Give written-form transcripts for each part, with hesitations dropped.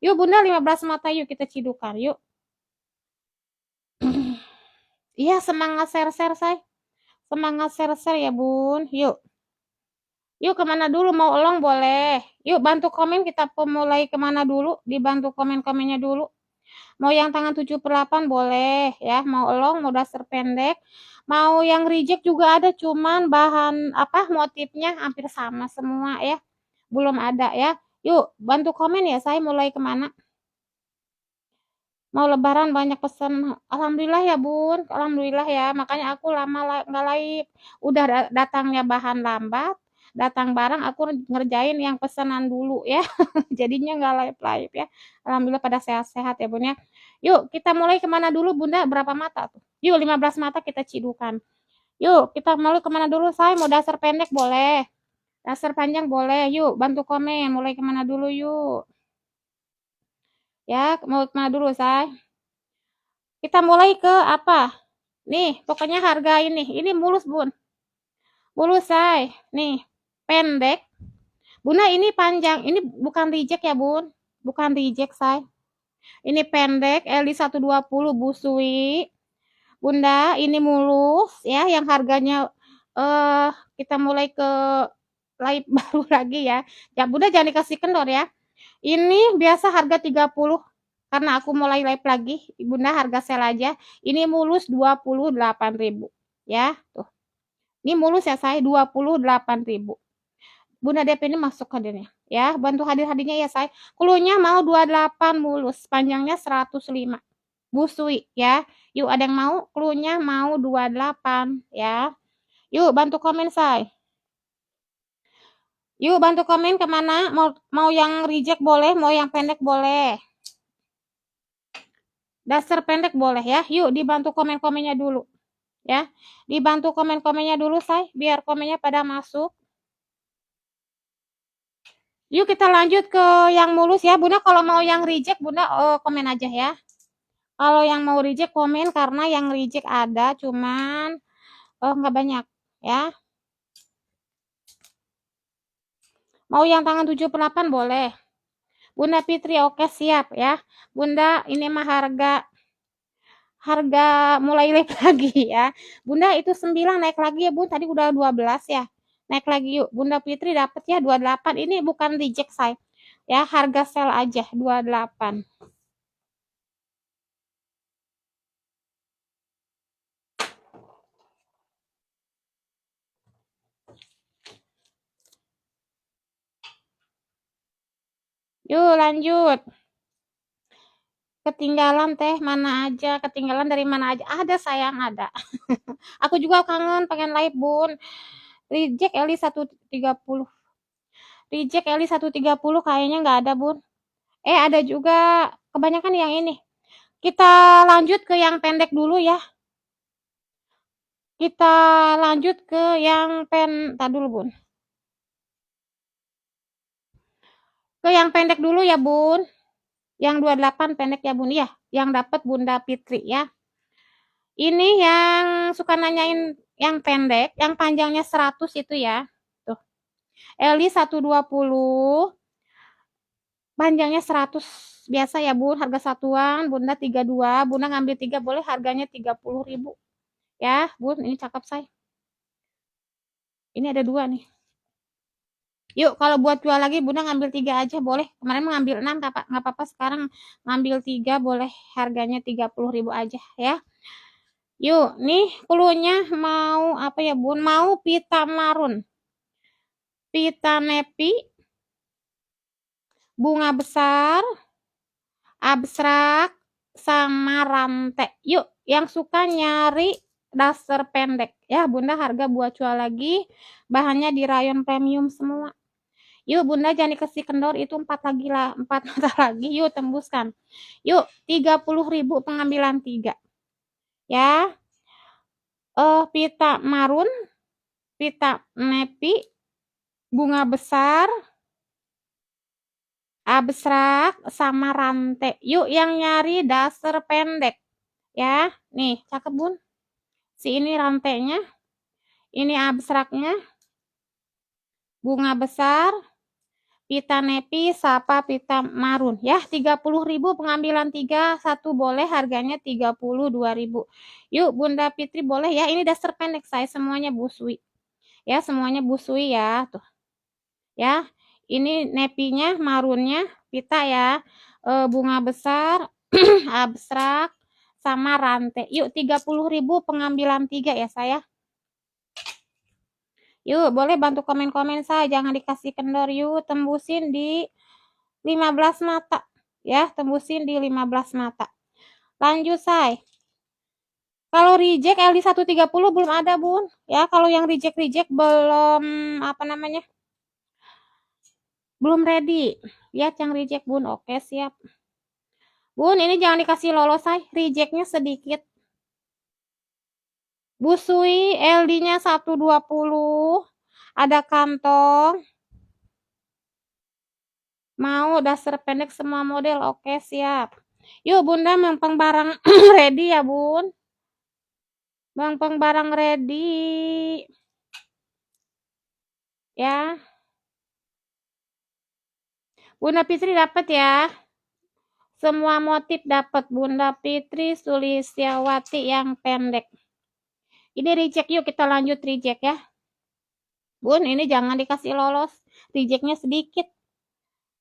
Yuk Bunda 15 mata yuk kita cidukan yuk. Iya semangat share-share say. Semangat share-share ya Bun. Yuk. Yuk kemana dulu mau elong boleh. Yuk bantu komen kita mulai kemana dulu. Dibantu komen-komennya dulu. Mau yang tangan 7/8 boleh ya. Mau elong, mau dasar pendek. Mau yang reject juga ada cuman bahan apa motifnya hampir sama semua ya. Belum ada ya. Yuk bantu komen ya saya mulai kemana. Mau lebaran banyak pesan. Alhamdulillah ya Bun. Alhamdulillah ya. Makanya aku lama nggak live. Udah datangnya bahan lambat. Datang barang aku ngerjain yang pesanan dulu ya. Jadinya nggak live ya. Alhamdulillah pada sehat-sehat ya Bun ya. Yuk kita mulai kemana dulu Bunda? Berapa mata tuh? Yuk 15 mata kita cidukan. Yuk kita mulai kemana dulu saya? Mau dasar pendek boleh. Dasar panjang boleh. Yuk bantu komen. Mulai kemana dulu yuk. Ya mau kemana dulu saya? Kita mulai ke apa? Nih, pokoknya harga ini mulus, Bun. Mulus, say. Nih, pendek. Bunda, ini panjang. Ini bukan reject ya, Bun. Bukan reject, say. Ini pendek, LD 120 busui. Bunda, ini mulus ya, yang harganya kita mulai ke live baru lagi ya. Ya, Bunda jangan dikasih kendor ya. Ini biasa harga 30. Karena aku mulai live lagi, Bunda harga sel aja. Ini mulus 28.000 ya. Tuh. Ini mulus ya saya 28.000. Bunda DP ini masuk hadirnya ya. Bantu hadir-hadirnya ya saya. Klunya mau 28 mulus, panjangnya 105. Busui ya. Yuk ada yang mau? Klunya mau 28 ya. Yuk bantu komen saya. Yuk bantu komen kemana? Mau yang reject boleh, mau yang pendek boleh. Dasar pendek boleh ya. Yuk dibantu komen-komennya dulu. Ya. Dibantu komen-komennya dulu, say, biar komennya pada masuk. Yuk kita lanjut ke yang mulus ya. Bunda kalau mau yang reject, Bunda komen aja ya. Kalau yang mau reject komen karena yang reject ada cuman nggak banyak ya. Mau yang tangan 78 boleh. Bunda Fitri oke siap ya. Bunda ini mah harga mulai naik lagi ya. Bunda itu 9 naik lagi ya Bun. Tadi udah 12 ya. Naik lagi yuk. Bunda Fitri dapat ya 28. Ini bukan reject saya. Ya, harga sel aja 28. Yuk lanjut. Ketinggalan teh mana aja? Ketinggalan dari mana aja? Ada sayang ada. Aku juga kangen pengen live Bun. Reject Eli 130. Reject Eli 130 kayaknya nggak ada Bun. Ada juga kebanyakan yang ini. Kita lanjut ke yang pendek dulu ya. Kita lanjut ke yang tadi dulu Bun. Ke yang pendek dulu ya Bun. Yang 28 pendek ya Bun. Iya, yang dapat Bunda Fitri ya. Ini yang suka nanyain yang pendek, yang panjangnya 100 itu ya. Tuh. Eli 120. Panjangnya 100 biasa ya Bun, harga satuan. Bunda 32, Bunda ngambil 3 boleh harganya 30.000. Ya, Bun, ini cakep say. Ini ada 2 nih. Yuk, kalau buat jual lagi Bunda ngambil 3 aja boleh. Kemarin mengambil 6 nggak apa-apa, sekarang ngambil 3 boleh harganya 30.000 aja ya. Yuk, nih klunya mau apa ya Bun? Mau pita marun. Pita nepi. Bunga besar. Abstrak sama rantai. Yuk, yang suka nyari dasar pendek ya Bunda harga buat jual lagi. Bahannya di rayon premium semua. Yuk Bunda jangan dikasih kendor itu 4 lagi lah, 4 mata lagi. Yuk tembuskan. Yuk 30.000 pengambilan 3. Ya. Pita marun, pita nepi, bunga besar, abstrak sama rantai. Yuk yang nyari dasar pendek. Ya, nih cakep Bun. Si ini rantainya, ini abstraknya, bunga besar, Pita nepi, sapa, pita marun ya, 30.000 pengambilan 3, 1 boleh, harganya 32.000. Yuk Bunda Fitri boleh ya, ini dasar pendek saya semuanya busui. Ya, semuanya busui ya, tuh. Ya. Ini nepinya, marunnya, pita ya. Bunga besar, abstrak sama rantai. Yuk 30.000 pengambilan 3 ya saya. Yuk, boleh bantu komen-komen saya, jangan dikasih kendor yuk, tembusin di 15 mata. Ya, tembusin di 15 mata. Lanjut, say. Kalau reject LD 130 belum ada, Bun. Ya, kalau yang reject belum apa namanya? Belum ready. Lihat yang reject, Bun. Oke, siap. Bun, ini jangan dikasih lolos, say. Rejectnya sedikit. Busui LD-nya 120. Ada kantong. Mau dasar pendek semua model. Oke, siap. Yuk, Bunda, mempeng barang ready ya, Bun. Mempeng barang ready. Ya. Bunda Fitri dapat ya. Semua motif dapat Bunda Fitri Sulistiawati yang pendek. Ini reject yuk, kita lanjut reject ya. Bun, ini jangan dikasih lolos. Rejectnya sedikit.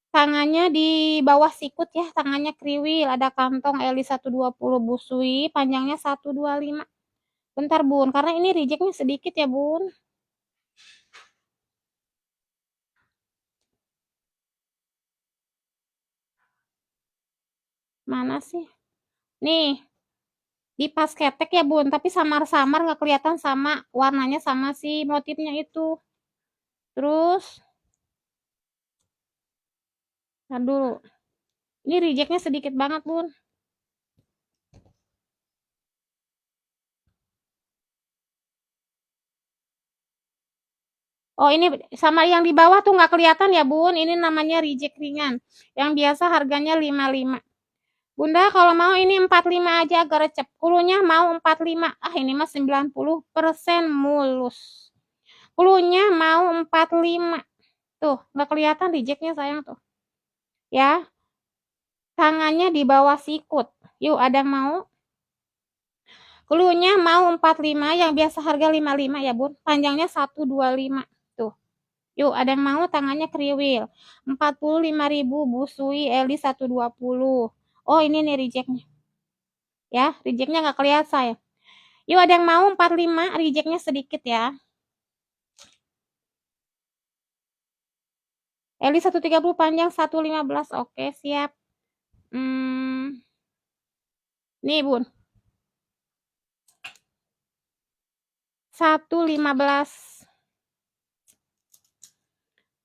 Tangannya di bawah sikut ya, tangannya kriwil, ada kantong LD 120 busui, panjangnya 125. Bentar Bun, karena ini rejectnya sedikit ya Bun. Mana sih? Nih, di pas ketek ya Bun, tapi samar-samar nggak kelihatan sama warnanya sama si motifnya itu. Terus, aduh, ini rejectnya sedikit banget Bun. Oh ini sama yang di bawah tuh nggak kelihatan ya Bun, ini namanya reject ringan. Yang biasa harganya 55. Bunda kalau mau ini 45 aja gercep. Kulunya mau 45. Ah ini mah 90% mulus. Kulunya mau 45. Tuh nggak kelihatan rejectnya sayang tuh. Ya. Tangannya di bawah sikut. Yuk ada yang mau? Kulunya mau 45 yang biasa harga 55 ya Bun. Panjangnya 125. Tuh. Yuk ada yang mau tangannya kriwil. 45.000 busui LD 120. Oh ini nih rejectnya. Ya rejectnya nggak kelihatan saya. Yuk ada yang mau 45 rejectnya sedikit ya. LD 130 panjang 115. Oke siap. Nih Bun. 115.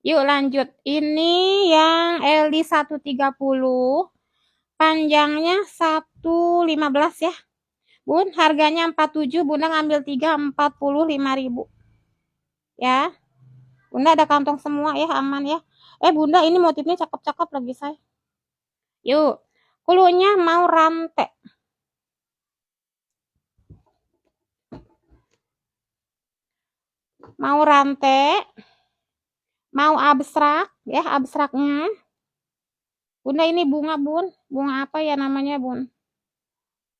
Yuk lanjut. Ini yang LD 130. Panjangnya 115 ya. Bun, harganya 47, Bunda ngambil 3, 45.000. Ya. Bunda ada kantong semua ya, aman ya. Bunda ini motifnya cakep-cakep lagi saya. Yuk. Kulunya mau rantai. Mau rantai. Mau abstrak ya, abstraknya. Bunda ini bunga Bun. Bunga apa ya namanya Bun?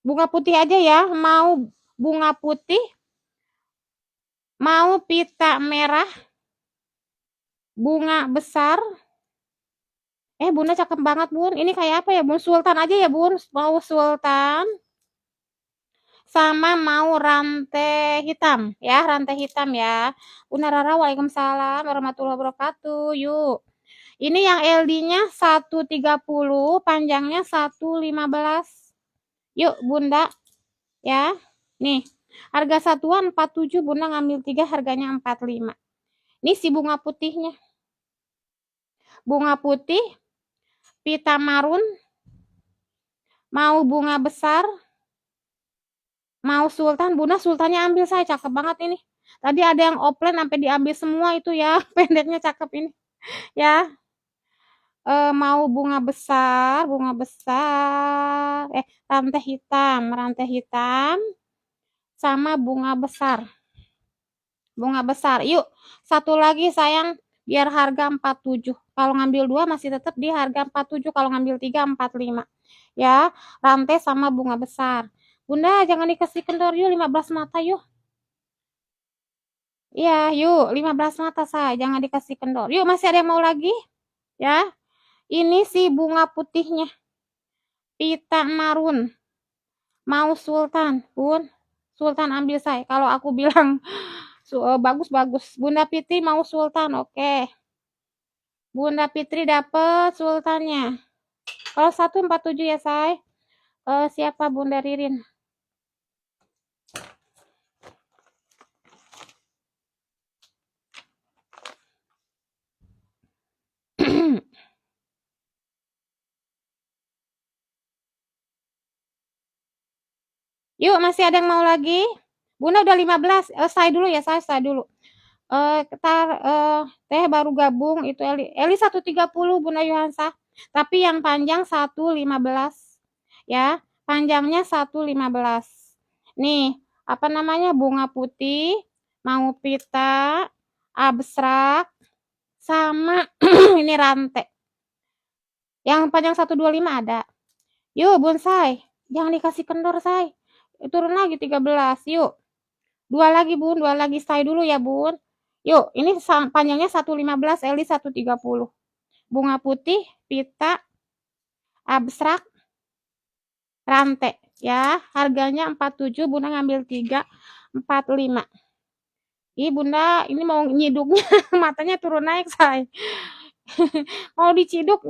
Bunga putih aja ya. Mau bunga putih. Mau pita merah. Bunga besar. Bunda cakep banget Bun. Ini kayak apa ya Bun? Sultan aja ya Bun. Mau sultan. Sama mau rantai hitam ya, rantai hitam ya. Bunda Rara, waalaikumsalam warahmatullahi wabarakatuh. Yuk. Ini yang LD-nya 130, panjangnya 115. Yuk Bunda ya. Nih, harga satuan 47, Bunda ngambil 3 harganya 45. Ini si bunga putihnya. Bunga putih, pita marun, mau bunga besar, mau sultan. Bunda sultannya ambil saya, cakep banget ini. Tadi ada yang offline sampai diambil semua itu ya, pendeknya cakep ini. Ya. Mau bunga besar, rantai hitam sama bunga besar. Bunga besar. Yuk, satu lagi sayang biar harga 47. Kalau ngambil 2 masih tetap di harga 47, kalau ngambil 3 45. Ya, rantai sama bunga besar. Bunda jangan dikasih kendor yuk, 15 mata yuk. Iya, yuk 15 mata saya, jangan dikasih kendor. Yuk, masih ada yang mau lagi? Ya. Ini sih bunga putihnya. Pita marun. Mau sultan, Bun. Sultan ambil saya. Kalau aku bilang bagus-bagus. Bunda Fitri mau sultan, oke. Bunda Fitri dapat sultannya. Kalau 147 ya, say. Siapa Bunda Ririn? Yuk, masih ada yang mau lagi? Bunda udah 15. Saya dulu ya, saya dulu. Teh baru gabung itu Eli 130 Bunda Yohansa. Tapi yang panjang 115. Ya, panjangnya 115. Nih, apa namanya? Bunga putih, mau pita, abstrak, sama ini rantai. Yang panjang 125 ada. Yuk, bonsai. Jangan dikasih kendor, say. Turun lagi 13. Yuk. 2 lagi, Bun. 2 lagi. Stay dulu ya, Bun. Yuk, ini panjangnya 115, Eli 130. Bunga putih, pita, abstrak, rantai. Ya, harganya 47, Bunda ngambil 3, 45. Ih, Bunda, ini mau nyiduknya, matanya turun naik, say. Mau diciduk,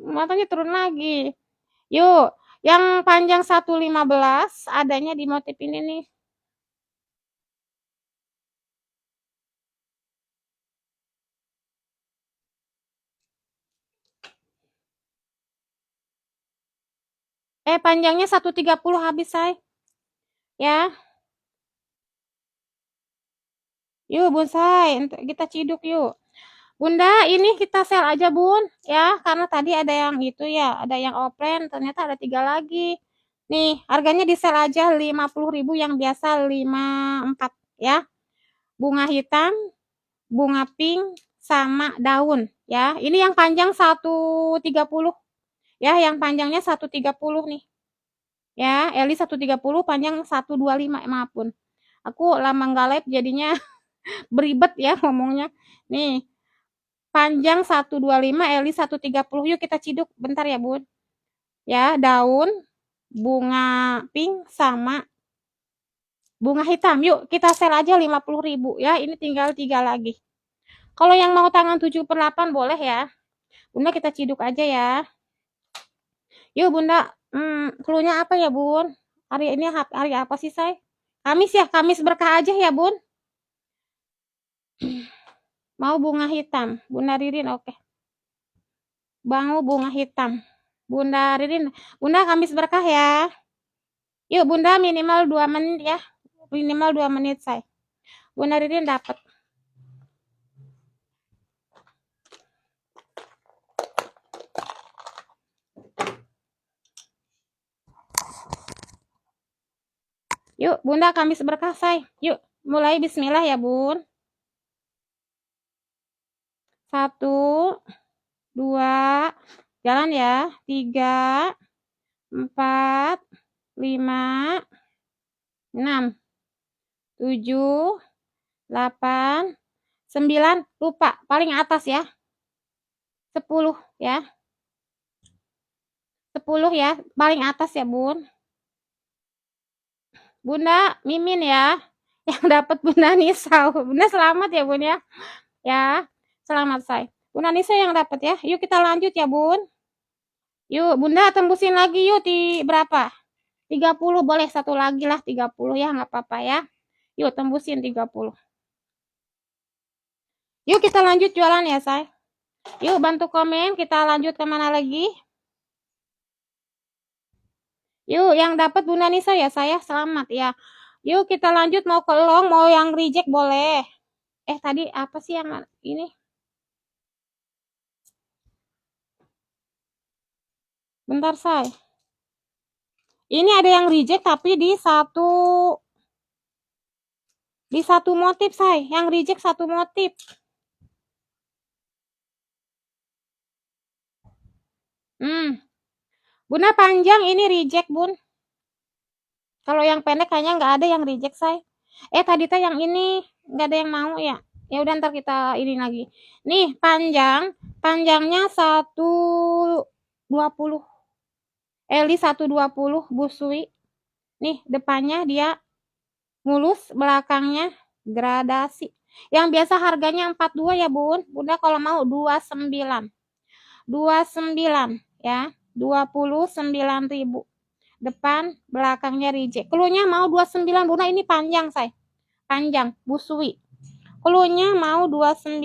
matanya turun lagi. Yuk, yang panjang 115 adanya di motif ini nih. Panjangnya 130 habis, say. Ya. Yuk, bonsai, kita ciduk yuk. Bunda, ini kita sel aja, Bun, ya, karena tadi ada yang itu ya, ada yang offline, ternyata ada 3 lagi. Nih, harganya di sel aja 50.000, yang biasa 54 ya. Bunga hitam, bunga pink, sama daun ya. Ini yang panjang 130 ya, yang panjangnya 130 nih. Ya, Eli 130, panjang 125, maaf, Bun. Aku lama nggak live jadinya beribet ya ngomongnya. Nih, panjang 125, Eli 130. Yuk kita ciduk bentar ya, Bun. Ya, daun, bunga pink, sama bunga hitam. Yuk kita sel aja 50.000 ya. Ini tinggal 3 lagi. Kalau yang mau tangan 7/8 boleh ya. Bunda kita ciduk aja ya. Yuk Bunda, clue-nya apa ya, Bun? Hari ini hari apa sih, say? Kamis ya, Kamis berkah aja ya, Bun. Mau bunga hitam, Bunda Ririn, oke. Mau bunga hitam. Bunda Ririn, Bunda Kamis berkah ya. Yuk Bunda minimal 2 menit ya. Minimal 2 menit, say. Bunda Ririn dapat. Yuk Bunda Kamis berkah, say. Yuk mulai bismillah ya, Bun. 1, 2, jalan ya. 3, 4, 5, 6, 7, 8, 9, lupa paling atas ya. 10 ya. 10 ya, paling atas ya, Bun. Bunda Mimin ya. Yang dapat Bunda Nisa. Bunda selamat ya, Bun ya. Ya, selamat, say. Bunda Nisa yang dapat ya. Yuk kita lanjut ya, Bun. Yuk, Bunda tembusin lagi yuk di berapa? 30 boleh, satu lagi lah 30 ya, nggak apa-apa ya. Yuk tembusin 30. Yuk kita lanjut jualan ya, say. Yuk bantu komen, kita lanjut kemana lagi. Yuk yang dapat Bunda Nisa ya, saya selamat ya. Yuk kita lanjut, mau ke long, mau yang reject boleh. Tadi apa sih yang ini? Bentar, say. Ini ada yang reject tapi di satu motif, say. Yang reject satu motif. Bunda panjang ini reject, Bun. Kalau yang pendek kayaknya nggak ada yang reject, say. Tadi teh yang ini nggak ada yang mau ya. Ya udah ntar kita ini lagi. Nih, panjangnya 120. Eli 120 busui. Nih, depannya dia mulus, belakangnya gradasi. Yang biasa harganya 42 ya, Bun. Bunda kalau mau 29. 29 ya. 29.000. Depan, belakangnya reject. Klunya mau 29, Bunda ini panjang, say. Panjang, busui. Klunya mau 29.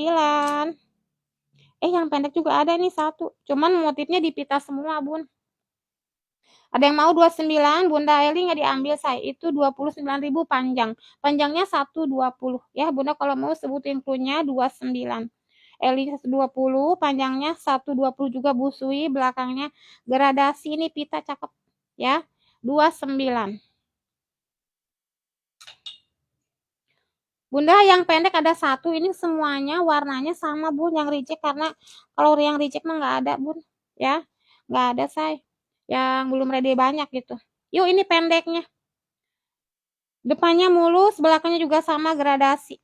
Yang pendek juga ada nih satu. Cuman motifnya dipita semua, Bun. Ada yang mau 29, Bunda Eli nggak diambil, saya. Itu 29.000 panjang. Panjangnya 120. Ya, Bunda kalau mau sebutin klunya 29. Eli 120, panjangnya 120 juga busui, belakangnya gradasi. Ini pita cakep. Ya, 29. Bunda yang pendek ada satu, ini semuanya warnanya sama, Bun, yang reject, karena kalau yang reject mah nggak ada, Bun. Ya, nggak ada, say. Yang belum ready banyak gitu. Yuk, ini pendeknya. Depannya mulus, belakangnya juga sama gradasi.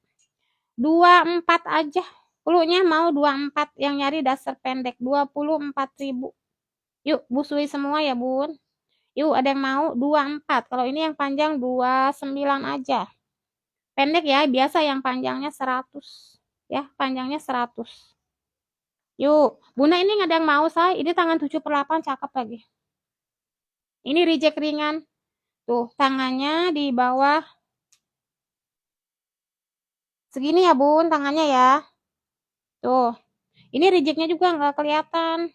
24 aja. Klunya mau 24, yang nyari dasar pendek 24.000. Yuk, busui semua ya, Bun. Yuk, ada yang mau 24. Kalau ini yang panjang 29 aja. Pendek ya, biasa yang panjangnya 100. Ya, panjangnya 100. Yuk, Bunda ini nggak ada yang mau, say. Ini tangan 7/8 cakep lagi. Ini reject ringan. Tuh, tangannya di bawah segini ya, Bun, tangannya ya. Tuh. Ini rejectnya juga nggak kelihatan.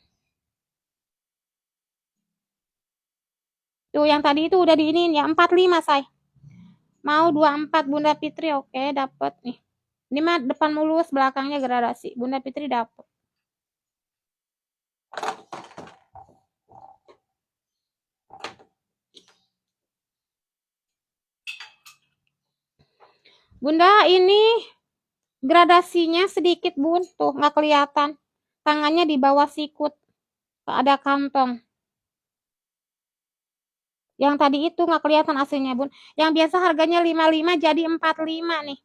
Tuh, yang tadi itu udah diinin ya, 45, say. Mau 24 Bunda Fitri, oke, dapet nih. Ini mah depan mulus, belakangnya gradasi. Bunda Fitri dapet. Bunda, ini gradasinya sedikit, Bun. Tuh, nggak kelihatan. Tangannya di bawah sikut. Ada kantong. Yang tadi itu nggak kelihatan aslinya, Bun. Yang biasa harganya 55 jadi 45 nih.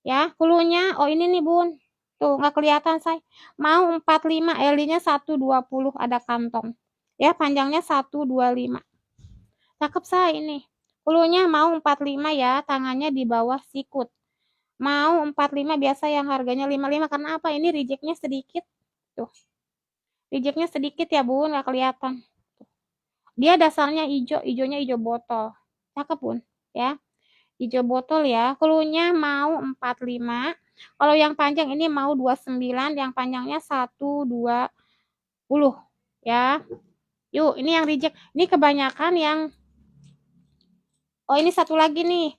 Ya, klunya, ini nih, Bun. Tuh, nggak kelihatan, say. Mau 45, L-nya 120, ada kantong. Ya, panjangnya 125. Cakep, say, ini. Klunya mau 45 ya, tangannya di bawah sikut. Mau 45 biasa yang harganya 55, karena apa? Ini rejectnya sedikit. Tuh. Rejectnya sedikit ya, Bun, nggak kelihatan. Dia dasarnya hijau, hijaunya hijau botol. Cakep, Bun, ya. Hijau botol ya. Klunya mau 45. Kalau yang panjang ini mau 29, yang panjangnya 120 ya. Yuk, ini yang reject. Ini kebanyakan yang ini satu lagi nih.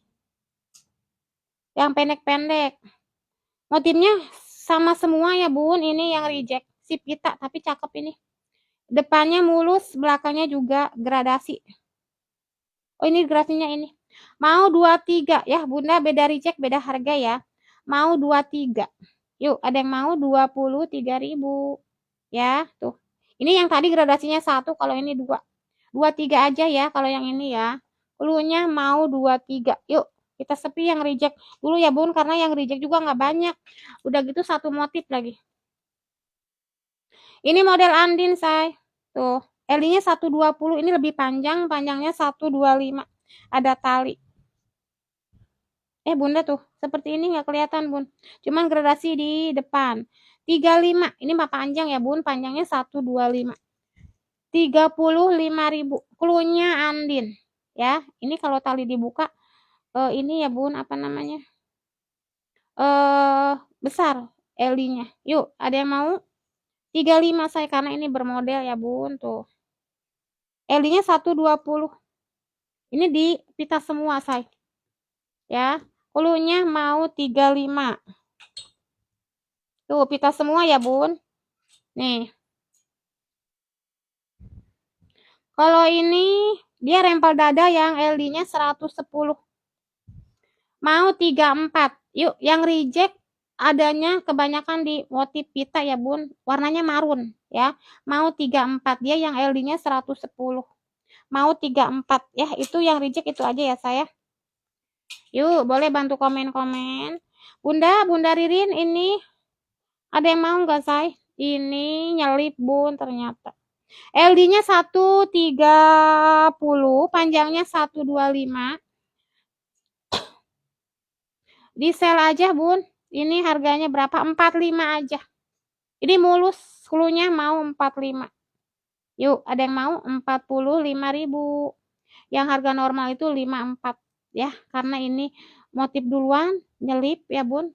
Yang pendek-pendek. Motifnya sama semua ya, Bun. Ini yang reject. Si pita, tapi cakep ini. Depannya mulus, belakangnya juga gradasi. Ini gradasinya ini. Mau 23 ya, Bunda, beda reject, beda harga ya. Mau 23. Yuk, ada yang mau 23.000. Ya, tuh. Ini yang tadi gradasinya 1, kalau ini 2. 23 aja ya kalau yang ini ya. Klunya mau 23. Yuk, kita sepi yang reject dulu ya, Bun, karena yang reject juga nggak banyak. Udah gitu satu motif lagi. Ini model Andin, say. Tuh, L-nya 120, ini lebih panjang, panjangnya 125. Ada tali. Bunda tuh, seperti ini nggak kelihatan, Bun. Cuman gradasi di depan. 35. Ini mah panjang ya, Bun. Panjangnya 125. 35.000. Klunya Andin. Ya, ini kalau tali dibuka, ini ya, Bun, apa namanya? Besar L-nya. Yuk, ada yang mau? 35, saya, karena ini bermodel ya, Bun, tuh. L-nya 120. Ini di pita semua, say. Ya, klunya mau 35. Tuh, pita semua ya, Bun. Nih. Kalau ini dia rempel dada yang LD-nya 110. Mau 34. Yuk, yang reject adanya kebanyakan di motif pita ya, Bun. Warnanya marun ya. Mau 34, dia yang LD-nya 110. Mau 34 ya, itu yang reject itu aja ya saya. Yuk, boleh bantu komen-komen. Bunda Ririn ini ada yang mau nggak say? Ini nyelip bun ternyata. LD-nya 130, panjangnya 125. Di sel aja bun. Ini harganya berapa? 45 aja. Ini mulus, cluenya mau 45. Yuk, ada yang mau? 45.000. Yang harga normal itu 54 ya, karena ini motif duluan, nyelip ya bun.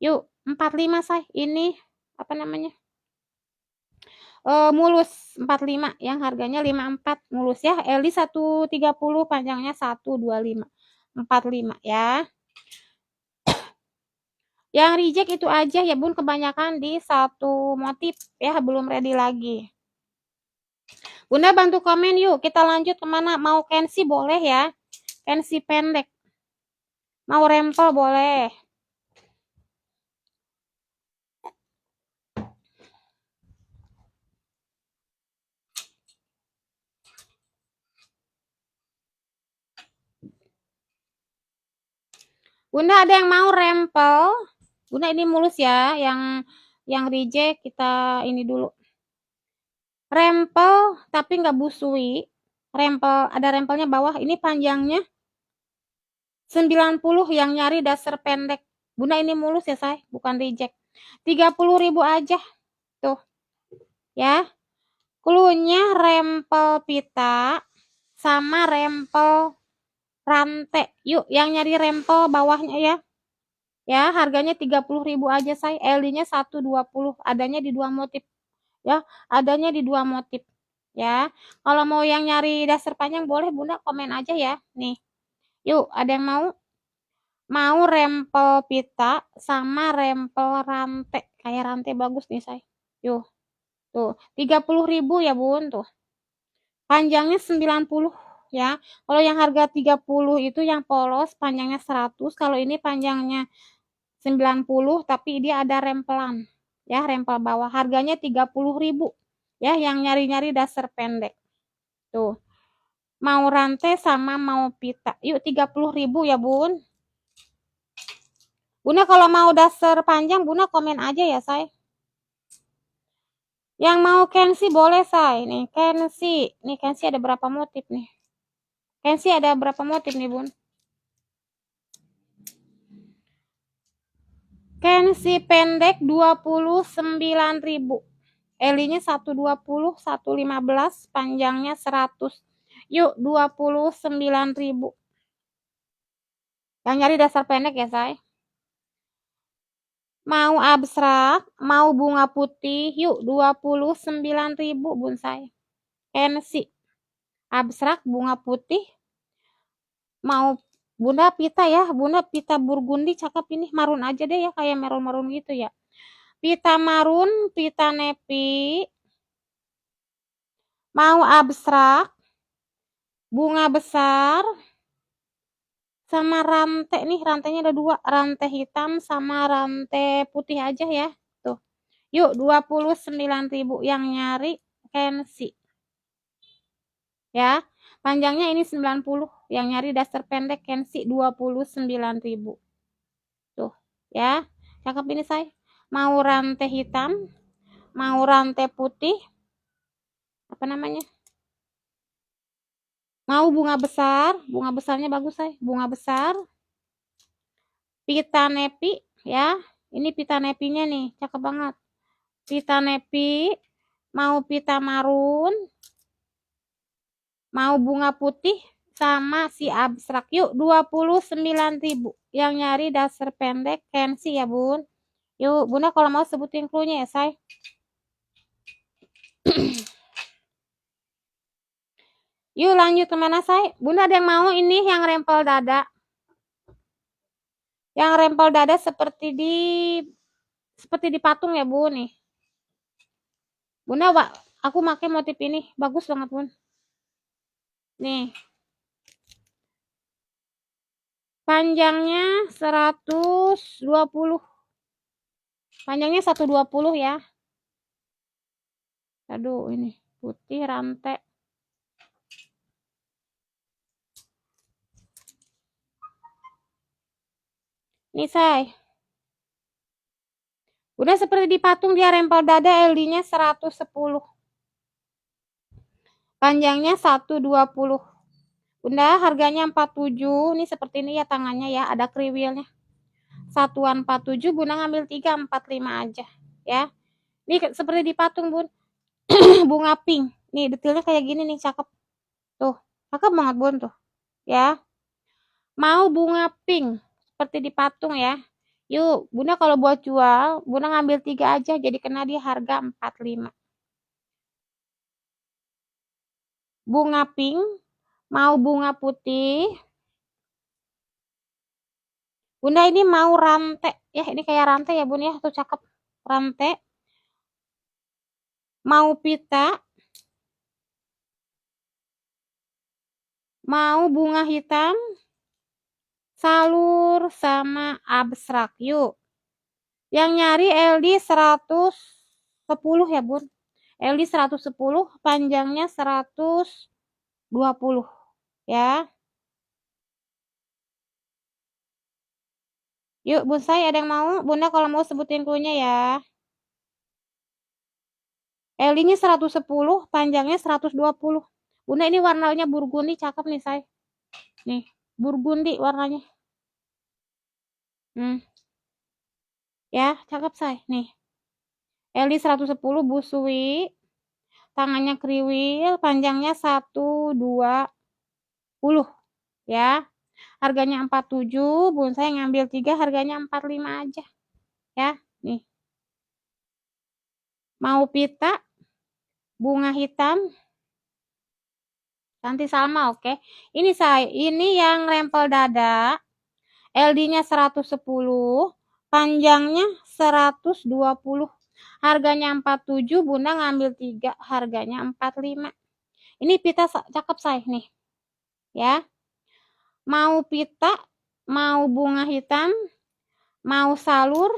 Yuk, 45 say. Ini apa namanya? Mulus 45 yang harganya 54 mulus ya. LD 130, panjangnya 125. 45 ya. Yang reject itu aja ya bun, kebanyakan di satu motif ya, belum ready lagi. Bunda bantu komen yuk, kita lanjut kemana? Mau kensi boleh ya, kensi pendek. Mau rempel boleh. Bunda ada yang mau rempel? Bunda ini mulus ya, yang reject kita ini dulu. Rempel tapi nggak busui. Rempel, ada rempelnya bawah. Ini panjangnya 90, yang nyari dasar pendek. Bunda ini mulus ya say, bukan reject. 30.000 aja. Tuh. Ya. Cluenya rempel pita sama rempel rantai. Yuk, yang nyari rempel bawahnya ya. Ya, harganya 30.000 aja say. LD-nya 120, adanya di dua motif. Ya, adanya di dua motif. Ya. Kalau mau yang nyari dasar panjang boleh Bunda komen aja ya. Nih. Yuk, ada yang mau? Mau rempel pita sama rempel rantai. Kayak rantai bagus nih say. Yuk. Tuh, 30.000 ya Bun tuh. Panjangnya 90 ya. Kalau yang harga 30 itu yang polos panjangnya 100. Kalau ini panjangnya 90 tapi dia ada rempelan. Ya, rempel bawah. Harganya 30.000. Ya, yang nyari-nyari dasar pendek. Tuh. Mau rantai sama mau pita. Yuk 30.000 ya Bun. Bunda kalau mau dasar panjang Bunda komen aja ya say. Yang mau kensi boleh say. Nih kensi. Nih kensi ada berapa motif nih. Kensi ada berapa motif nih Bun. Kensi pendek 29.000. L-nya 120, 115, panjangnya 100. Yuk 29.000. Yang nyari dasar pendek ya say. Mau abstrak, mau bunga putih, yuk 29.000 Bun say. Kensi. Abstrak bunga putih. Mau Bunda pita ya, Bunda pita burgundi cakep ini, marun aja deh ya, kayak merun-merun gitu ya. Pita marun, pita nepi. Mau abstrak, bunga besar, sama rantai nih, rantainya ada dua, rantai hitam sama rantai putih aja ya. Tuh. Yuk 29.000 yang nyari kensi. Ya. Panjangnya ini 90, yang nyari dasar pendek kensi 29.000. Tuh, ya. Cakep ini say. Mau rantai hitam, mau rantai putih. Apa namanya? Mau bunga besar, bunga besarnya bagus say. Bunga besar. Pita nepi ya. Ini pita nepinya nih, cakep banget. Pita nepi, mau pita marun, mau bunga putih sama si abstrak. Yuk 29.000. Yang nyari dasar pendek kensi ya Bun. Yuk Bunda kalau mau sebutin cluenya ya say. Yuk lanjut kemana say? Bunda ada yang mau ini yang rempel dada. Yang rempel dada seperti di patung ya Bun nih. Bunda aku pakai motif ini, bagus banget Bun. Nih. Panjangnya 120. Panjangnya 120 ya. Aduh, ini putih rantai. Nih, say. Udah seperti di patung, dia rempel dada, LD-nya 110. Panjangnya 120. Bunda, harganya 47. Ini seperti ini ya tangannya ya, ada kriwilnya. Satuan 47, Bunda ngambil 3, 45 aja. Ya. Ini seperti di patung, Bun. Bunga pink. Nih, detailnya kayak gini nih, cakep. Tuh, cakep banget, Bun, tuh. Ya. Mau bunga pink seperti di patung ya. Yuk, Bunda kalau buat jual, Bunda ngambil 3 aja, jadi kena di harga 45. Bunga pink, mau bunga putih. Bunda ini mau rantai. Ya, ini kayak rantai ya, Bun ya. Tuh cakep. Rantai. Mau pita. Mau bunga hitam. Salur sama abstrak. Yuk. Yang nyari LD 110 ya, Bun. LD 110, panjangnya 120 ya. Yuk, Bun, saya ada yang mau? Bunda kalau mau sebutin cluenya ya. LD-nya 110, panjangnya 120. Bunda ini warnanya burgundi, cakep nih, say. Nih, burgundi warnanya. Ya, cakep, say. Nih. LD 110 busui. Tangannya kriwil, panjangnya 120 ya. Harganya 47, Bun saya ngambil 3, harganya 45 aja. Ya, nih. Mau pita, bunga hitam, Santi Salma, oke. Ini saya, ini yang rempel dada. LD-nya 110, panjangnya 120. Harganya 47, Bunda ngambil 3, harganya 45. Ini pita cakep, say, nih. Ya. Mau pita, mau bunga hitam, mau salur,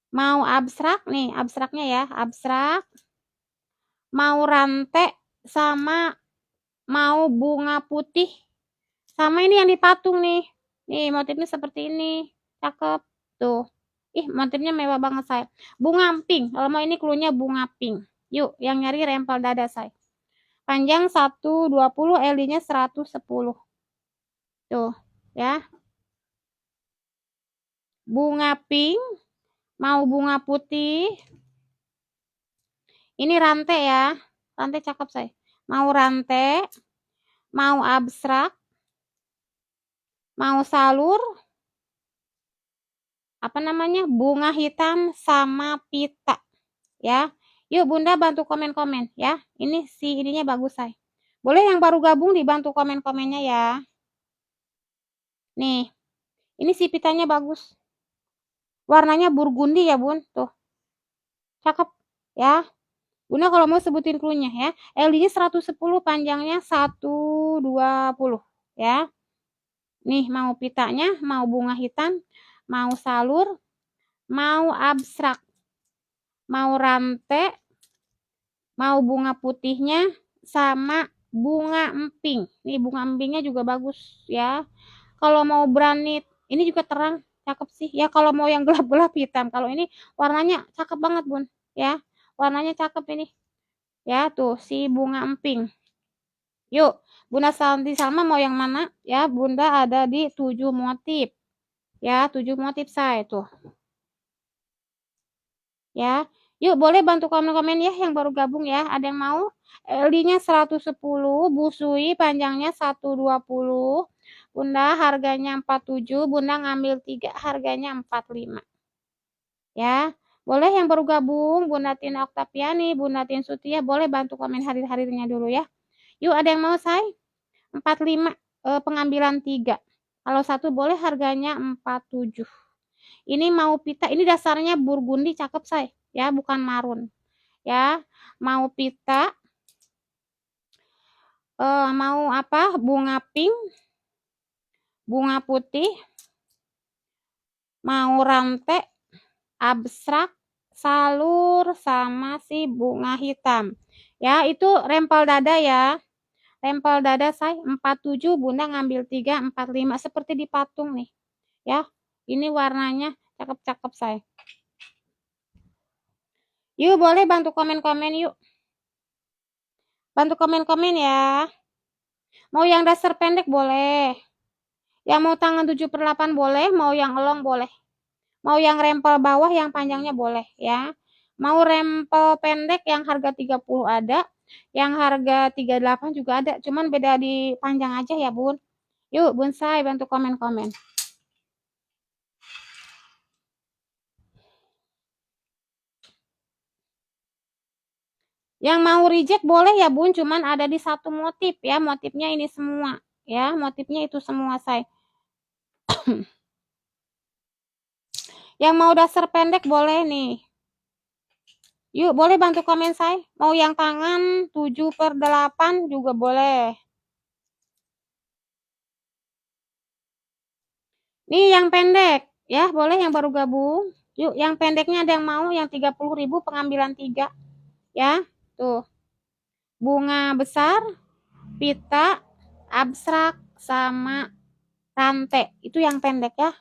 mau abstrak, nih abstraknya ya, abstrak, mau rantai, sama mau bunga putih, sama ini yang dipatung nih. Nih motifnya seperti ini, cakep. Tuh. Ih, motifnya mewah banget, say. Bunga pink, kalau mau ini cluenya bunga pink. Yuk, yang nyari rempel dada, say. Panjang 120, LD-nya 110. Tuh, ya. Bunga pink, mau bunga putih. Ini rantai ya. Rantai cakep, say. Mau rantai, mau abstrak, mau salur, apa namanya? Bunga hitam sama pita. Ya. Yuk, Bunda bantu komen-komen ya. Ini si ininya bagus, say. Boleh yang baru gabung dibantu komen-komennya ya. Nih. Ini si pitanya bagus. Warnanya burgundi ya, Bun. Tuh. Cakep ya. Bunda kalau mau sebutin cluenya ya. LD-nya 110, panjangnya 120 ya. Nih mau pitanya, mau bunga hitam, mau salur, mau abstrak, mau rantai, mau bunga putihnya, sama bunga emping. Nih bunga empingnya juga bagus ya. Kalau mau berani, ini juga terang, cakep sih. Ya kalau mau yang gelap-gelap hitam. Kalau ini warnanya cakep banget, Bun. Ya, warnanya cakep ini. Ya, tuh si bunga emping. Yuk, Bunda Santi Salma mau yang mana? Ya, Bunda ada di 7 motif. Ya, 7 motif, saya tuh. Ya. Yuk, boleh bantu komen-komen ya yang baru gabung ya. Ada yang mau? LD-nya 110, busui, panjangnya 120. Bunda harganya 47, Bunda ngambil 3, harganya 45. Ya. Boleh yang baru gabung, Bunda Tina Oktaviani, Bunda Tin Sutia, boleh bantu komen hari-harinya dulu ya. Yuk, ada yang mau, say? 45, pengambilan 3. Kalau satu boleh harganya 47. Ini mau pita, ini dasarnya burgundi, cakep, say. Ya, bukan marun. Ya, mau pita, mau apa? Bunga pink, bunga putih, mau rantai, abstrak, salur sama si bunga hitam. Ya, itu rempel dada ya. Rempel dada saya 47, Bunda ngambil 3, 45 seperti di patung nih. Ya. Ini warnanya cakep-cakep saya. Yuk, boleh bantu komen-komen yuk. Bantu komen-komen ya. Mau yang dasar pendek boleh. Yang mau tangan 7/8 boleh, mau yang elong boleh. Mau yang rempel bawah yang panjangnya boleh ya. Mau rempel pendek yang harga 30 ada, yang harga 38 juga ada, cuman beda di panjang aja ya, Bun. Yuk, Bonsai bantu komen-komen. Yang mau reject boleh ya, Bun, cuman ada di satu motif ya, motifnya ini semua ya, motifnya itu semua, say. Yang mau dasar pendek boleh nih. Yuk, boleh bantu komen saya. Mau yang tangan 7/8 juga boleh. Nih yang pendek, ya boleh yang baru gabung. Yuk, yang pendeknya ada yang mau, yang 30.000 pengambilan 3. Ya, tuh. Bunga besar, pita, abstrak, sama rantai. Itu yang pendek ya.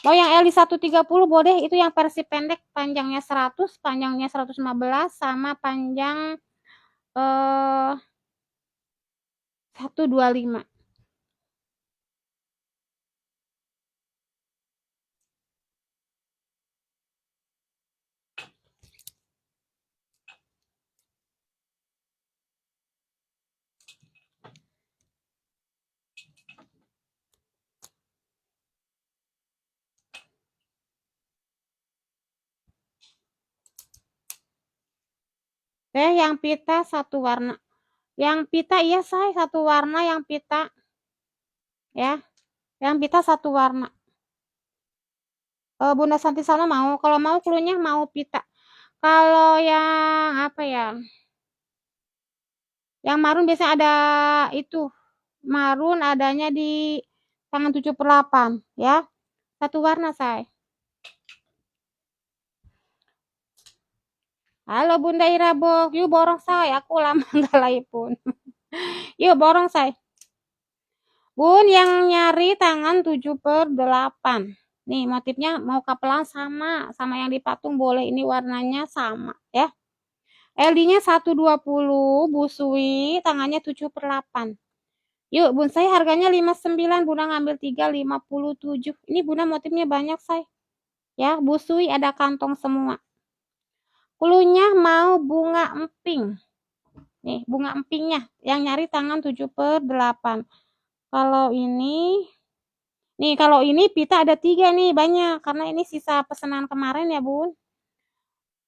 Mau yang L di 130 boleh, itu yang versi pendek, panjangnya 100, panjangnya 115, sama panjang 125. Yang pita satu warna. Yang pita iya say satu warna yang pita. Ya. Yang pita satu warna. Bunda Santi Salma mau. Kalau mau klunya mau pita. Kalau yang apa ya? Yang marun biasanya ada itu. Marun adanya di tangan 7/8 ya. Satu warna say. Halo Bunda Irabok, yuk borong say, aku lama nggak live pun. Yuk borong say. Bun yang nyari tangan 7/8. Nih motifnya mau kapelan sama yang di patung boleh, ini warnanya sama ya. LD-nya 120, busui, tangannya 7/8. Yuk Bun saya harganya 59, Bunda ngambil 3 57. Ini Bunda motifnya banyak say. Ya, busui ada kantong semua. Klunya mau bunga emping. Nih, bunga empingnya yang nyari tangan 7/8. Kalau ini nih, kalau ini pita ada 3 nih, banyak karena ini sisa pesanan kemarin ya, Bun.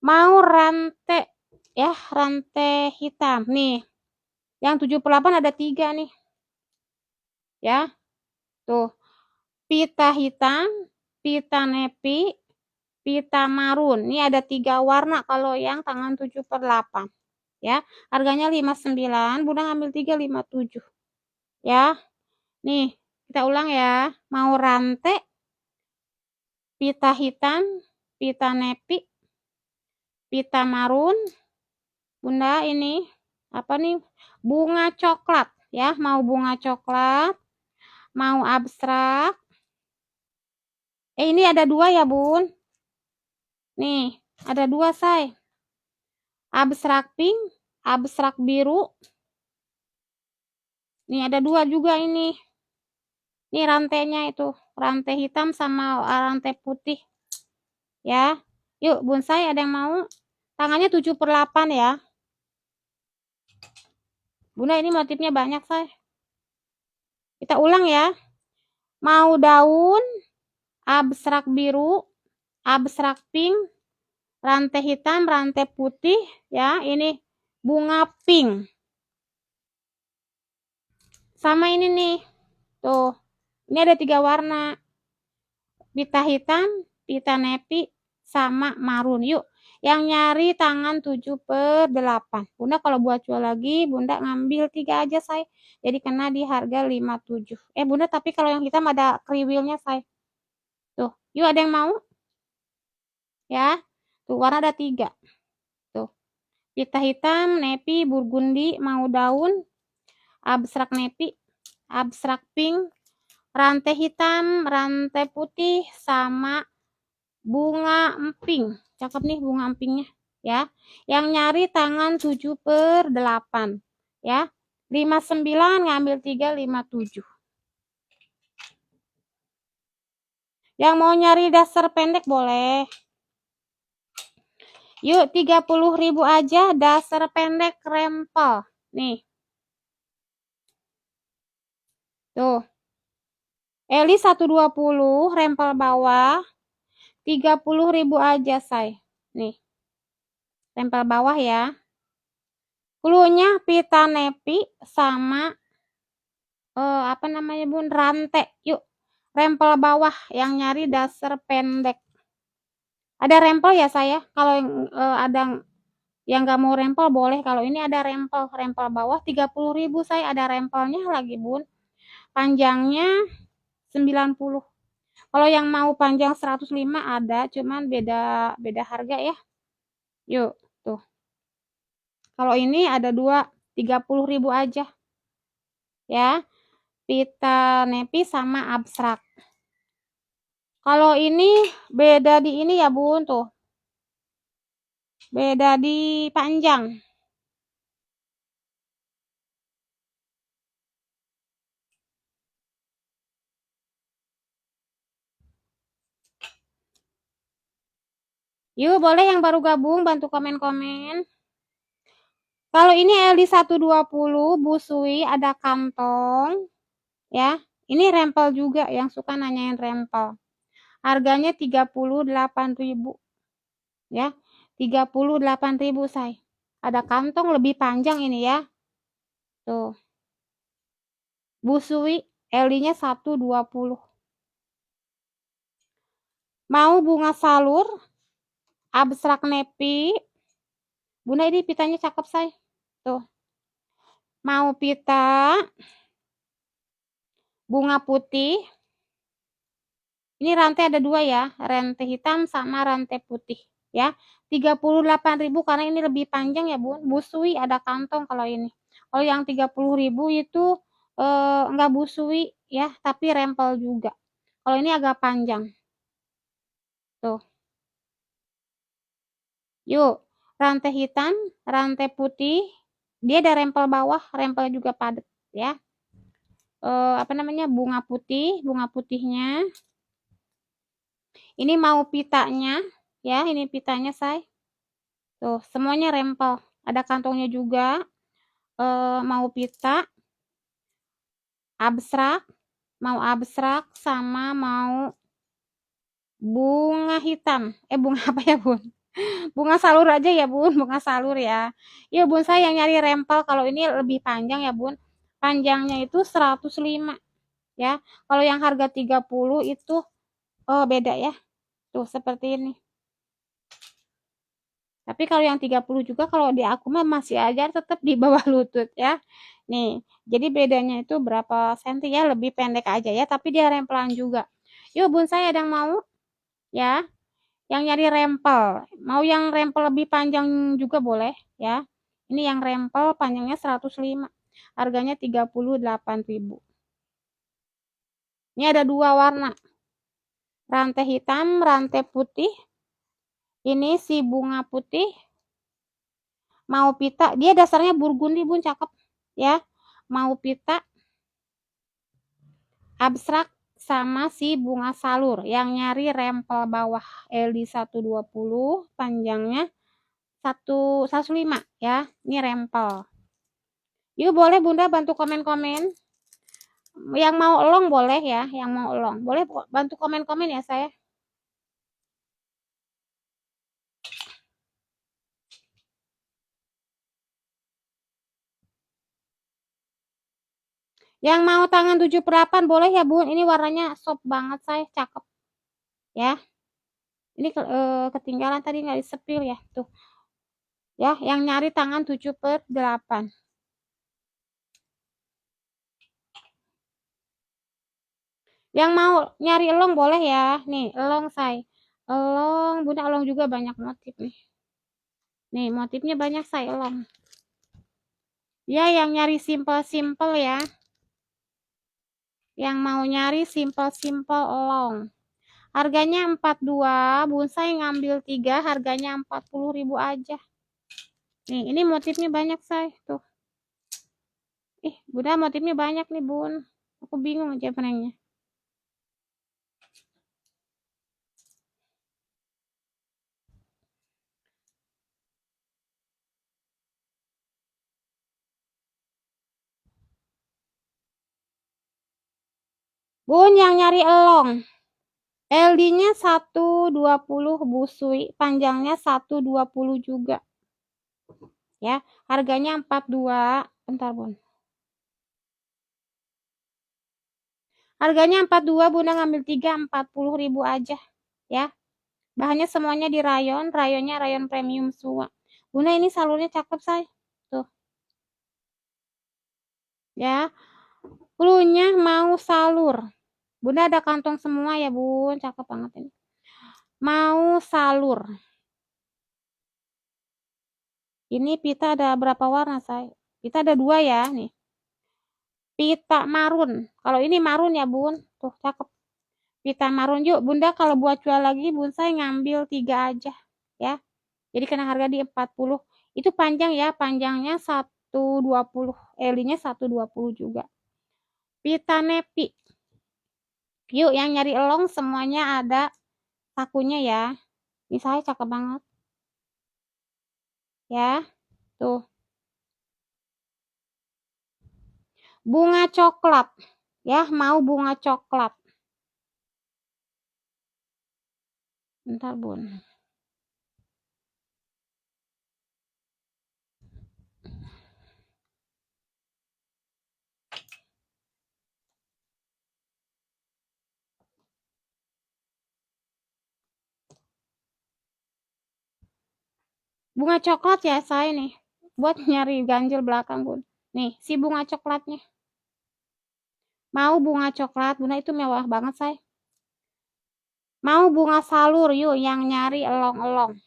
Mau rantai ya, rantai hitam. Nih. Yang 7/8 ada 3 nih. Ya. Tuh. Pita hitam, pita nepi, pita marun. Ini ada 3 warna kalau yang tangan 7/8. Ya. Harganya 59, Bunda ngambil 3 57. Ya. Nih, kita ulang ya. Mau rantai, pita hitam, pita nepi, pita marun. Bunda ini apa nih? Bunga coklat ya, mau bunga coklat, mau abstrak. Ini ada 2 ya, Bun. Nih, ada 2 say. Abstrak pink, abstrak biru. Nih ada 2 juga ini. Nih rantainya itu, rantai hitam sama rantai putih. Ya. Yuk, Bonsai ada yang mau? Tangannya 7/8 ya. Bunda ini motifnya banyak, say. Kita ulang ya. Mau daun, abstrak biru, abstrak pink, rantai hitam, rantai putih, ya. Ini bunga pink. Sama ini nih. Tuh. Ini ada 3 warna. Pita hitam, pita nepi, sama marun. Yuk. Yang nyari tangan 7/8. Bunda kalau buat jual lagi, Bunda ngambil 3 aja, say. Jadi kena di harga 57. Bunda tapi kalau yang hitam ada kriwilnya, say. Tuh. Yuk ada yang mau? ya. Tuh warna ada 3. Tuh. Pita hitam, nepi, burgundi, mau daun, abstrak nepi, abstrak pink, rantai hitam, rantai putih, sama bunga emping. Cakep nih bunga empingnya, ya. Yang nyari tangan 7/8, ya. 59 ngambil 3, 57. Yang mau nyari dasar pendek boleh. Yuk 30.000 aja dasar pendek rempel. Nih. Tuh. Eli 120 rempel bawah 30.000 aja, say. Nih. Rempel bawah ya. Cluenya pita nepi sama apa namanya, Bun? Rantai. Yuk. Rempel bawah yang nyari dasar pendek. Ada rempel ya, saya? Kalau ada yang nggak mau rempel boleh. Kalau ini ada rempel. Rempel bawah 30.000, saya ada rempelnya lagi, Bun. Panjangnya 90. Kalau yang mau panjang 105 ada, cuman beda harga ya. Yuk, tuh. Kalau ini ada 2, 30.000 aja. Ya. Pita nepi sama abstrak. Kalau ini beda di ini ya, Bun, tuh. Beda di panjang. Yuk, boleh yang baru gabung bantu komen-komen. Kalau ini LD 120 busui ada kantong, ya. Ini rempel juga yang suka nanyain rempel. Harganya 38.000, ya. 38.000, say. Ada kantong lebih panjang ini ya. Tuh. Busui LD-nya 120. Mau bunga salur, abstrak nepi. Bunda ini pitanya cakep, say. Tuh. Mau pita bunga putih. Ini rantai ada 2 ya, rantai hitam sama rantai putih ya. 38.000 karena ini lebih panjang ya, Bun. Busui ada kantong kalau ini. Kalau yang 30.000 itu enggak busui ya, tapi rempel juga. Kalau ini agak panjang. Tuh. Yuk, rantai hitam, rantai putih, dia ada rempel bawah, rempel juga padat ya. Apa namanya? Bunga putih, bunga putihnya. Ini mau pitanya ya, ini pitanya, say. Tuh, semuanya rempel. Ada kantongnya juga. Mau pita, abstrak, mau abstrak sama mau bunga hitam. Bunga apa ya, Bun? Bunga salur aja ya, Bun. Bunga salur ya. Iya, Bun, saya yang nyari rempel. Kalau ini lebih panjang ya, Bun. Panjangnya itu 105 ya. Kalau yang harga 30 itu beda ya. Tuh, seperti ini. Tapi kalau yang 30 juga kalau di aku mah masih aja tetap di bawah lutut ya. Nih, jadi bedanya itu berapa senti ya, lebih pendek aja ya, tapi dia rempelan juga. Yuk, Bun, saya ada yang mau ya. Yang nyari rempel. Mau yang rempel lebih panjang juga boleh ya. Ini yang rempel panjangnya 105. Harganya 38.000. Ini ada 2 warna. Rantai hitam, rantai putih. Ini si bunga putih. Mau pita, dia dasarnya burgundi, Bun, cakep ya. Mau pita abstrak sama si bunga salur yang nyari rempel bawah LD 120 panjangnya 105 ya. Ini rempel. Yuk, boleh Bunda bantu komen-komen. Yang mau elong boleh ya, yang mau elong. Boleh bantu komen-komen ya, saya. Yang mau tangan 7/8 boleh ya, Bun. Ini warnanya soft banget, saya cakep. Ya. Ini ketinggalan tadi nggak disepil ya, tuh. Ya, yang nyari tangan 7/8. Yang mau nyari elong boleh ya. Nih, elong, say. Elong, Bunda elong juga banyak motif nih. Nih, motifnya banyak saya elong. Ya, yang nyari simple-simple ya. Yang mau nyari simple-simple elong. Harganya 42, Bun saya ngambil 3, harganya 40.000 aja. Nih, ini motifnya banyak say. Tuh. Bunda motifnya banyak nih, Bun. Aku bingung aja penengnya. Bun, yang nyari elong. LD-nya 120 busui, panjangnya 120 juga. Ya, harganya 42. Bentar, Bun. Harganya 42, Bunda ngambil 3, 40.000 aja. Ya. Bahannya semuanya di rayon, rayonnya rayon premium semua. Bunda ini salurnya cakep, say. Tuh. Ya. Klunya mau salur. Bunda ada kantong semua ya, Bun. Cakep banget ini. Mau salur. Ini pita ada berapa warna, say? Pita ada 2 ya, nih. Pita marun. Kalau ini marun ya, Bun. Tuh, cakep. Pita marun. Yuk, Bunda kalau buat jual lagi, Bun saya ngambil 3 aja. Ya. Jadi kena harga di 40. Itu panjang ya, panjangnya 120. L-nya 120 juga. Pita nepi. Yuk, yang nyari elong semuanya ada sakunya ya. Ini saya cakep banget. Ya. Tuh. Bunga coklat. Ya, mau bunga coklat. Bentar, Bun. Bunga coklat ya saya nih. Buat nyari ganjil belakang, Bun. Nih, si bunga coklatnya. Mau bunga coklat, Bunda itu mewah banget, say. Mau bunga salur, yuk yang nyari elong-elong.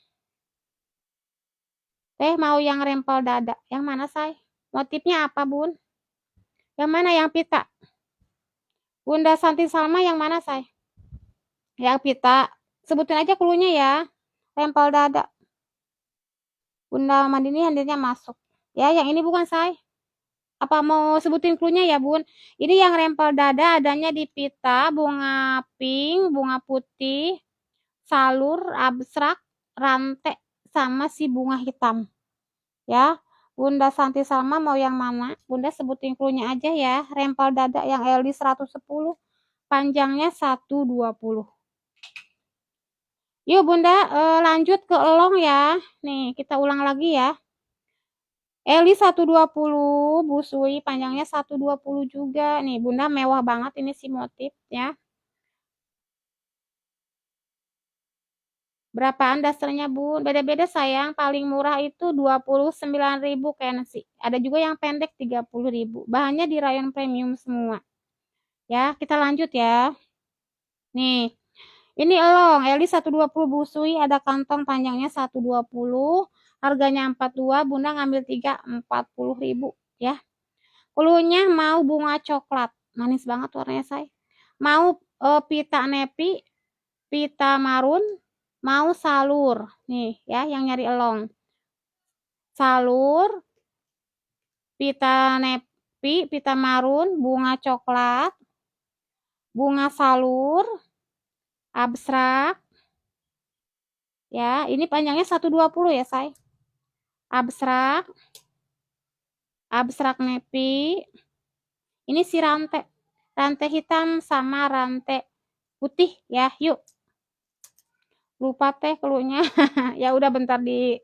Mau yang rempel dada. Yang mana, say? Motifnya apa, Bun? Yang mana yang pita? Bunda Santi Salma yang mana, say? Yang pita. Sebutin aja klunya ya. Rempel dada. Bunda Mandini hadirnya masuk. Ya, yang ini bukan, say. Apa mau sebutin klunya ya, Bun? Ini yang rempel dada adanya di pita, bunga pink, bunga putih, salur, abstrak, rantai, sama si bunga hitam. Ya, Bunda Santi Salma mau yang mana? Bunda sebutin klunya aja ya. Rempel dada yang LD 110, panjangnya 120. Yuk Bunda, lanjut ke elong ya. Nih, kita ulang lagi ya. Eli 120, busui panjangnya 120 juga. Nih, Bunda mewah banget ini si motif ya. Berapaan dasarnya, Bun? Beda-beda sayang. Paling murah itu 29.000 Kensi. Ada juga yang pendek 30.000. Bahannya di rayon premium semua. Ya, kita lanjut ya. Nih, ini elong. Eli 120 busui, ada kantong panjangnya 120. Harganya 42, Bunda ngambil 3, 40.000 ya. Ulunya mau bunga coklat. Manis banget warnanya, say. Mau pita nepi, pita marun, mau salur. Nih ya, yang nyari elong. Salur, pita nepi, pita marun, bunga coklat, bunga salur, abstrak. Ya, ini panjangnya 120 ya, say. Abstrak, abstrak nepi. Ini si rantai. Rantai hitam sama rantai putih ya. Yuk. Lupa teh klunya. Ya udah bentar di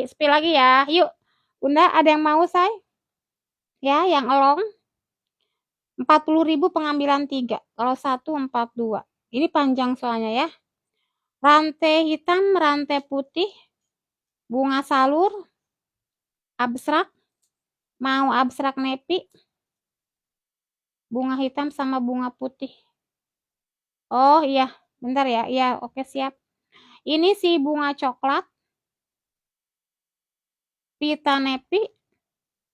spill lagi ya. Yuk. Bunda ada yang mau, say? Ya, yang elong 40.000 pengambilan 3. Kalau 1 42. Ini panjang soalnya ya. Rantai hitam, rantai putih, bunga salur, abstrak, mau abstrak nepi, bunga hitam sama bunga putih. Oh iya, Bentar ya. Iya, oke siap. Ini si bunga coklat, pita nepi,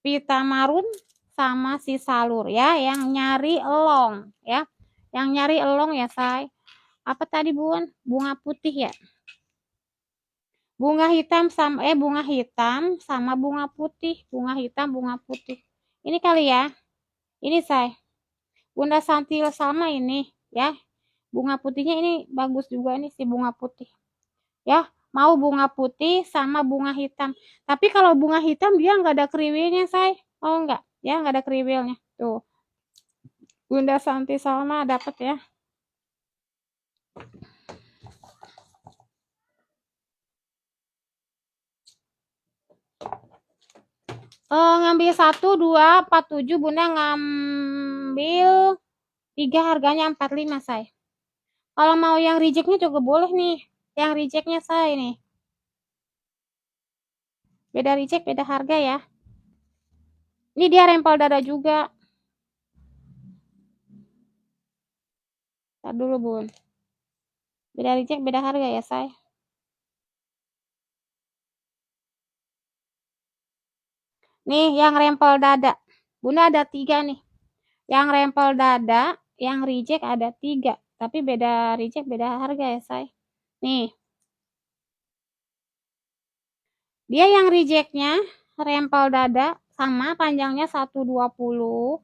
pita marun, sama si salur ya, yang nyari elong ya. Yang nyari elong ya, say. Apa tadi, Bun? Bunga putih ya? Bunga hitam sama bunga putih. Bunga hitam, bunga putih. Ini kali ya. Ini, say. Bunda Santi sama ini ya. Bunga putihnya ini bagus juga nih si bunga putih. Ya, mau bunga putih sama bunga hitam. Tapi kalau bunga hitam dia nggak ada kriwilnya, say. Oh, enggak. Ya, nggak ada kriwilnya. Tuh. Bunda Santi Salma dapat ya. Ngambil 1, 2, 4, 7. Bunda ngambil 3, harganya 45, say. Kalau mau yang rejectnya juga boleh nih. Yang rejectnya, say, nih. Beda reject, beda harga ya. Ini dia rempel dada juga. Tar dulu, Bun. Beda reject, beda harga ya, say. Nih, yang rempel dada. Bunda ada 3 nih. Yang rempel dada, yang reject ada 3. Tapi beda reject, beda harga ya, say. Nih. Dia yang rejectnya rempel dada sama panjangnya 120.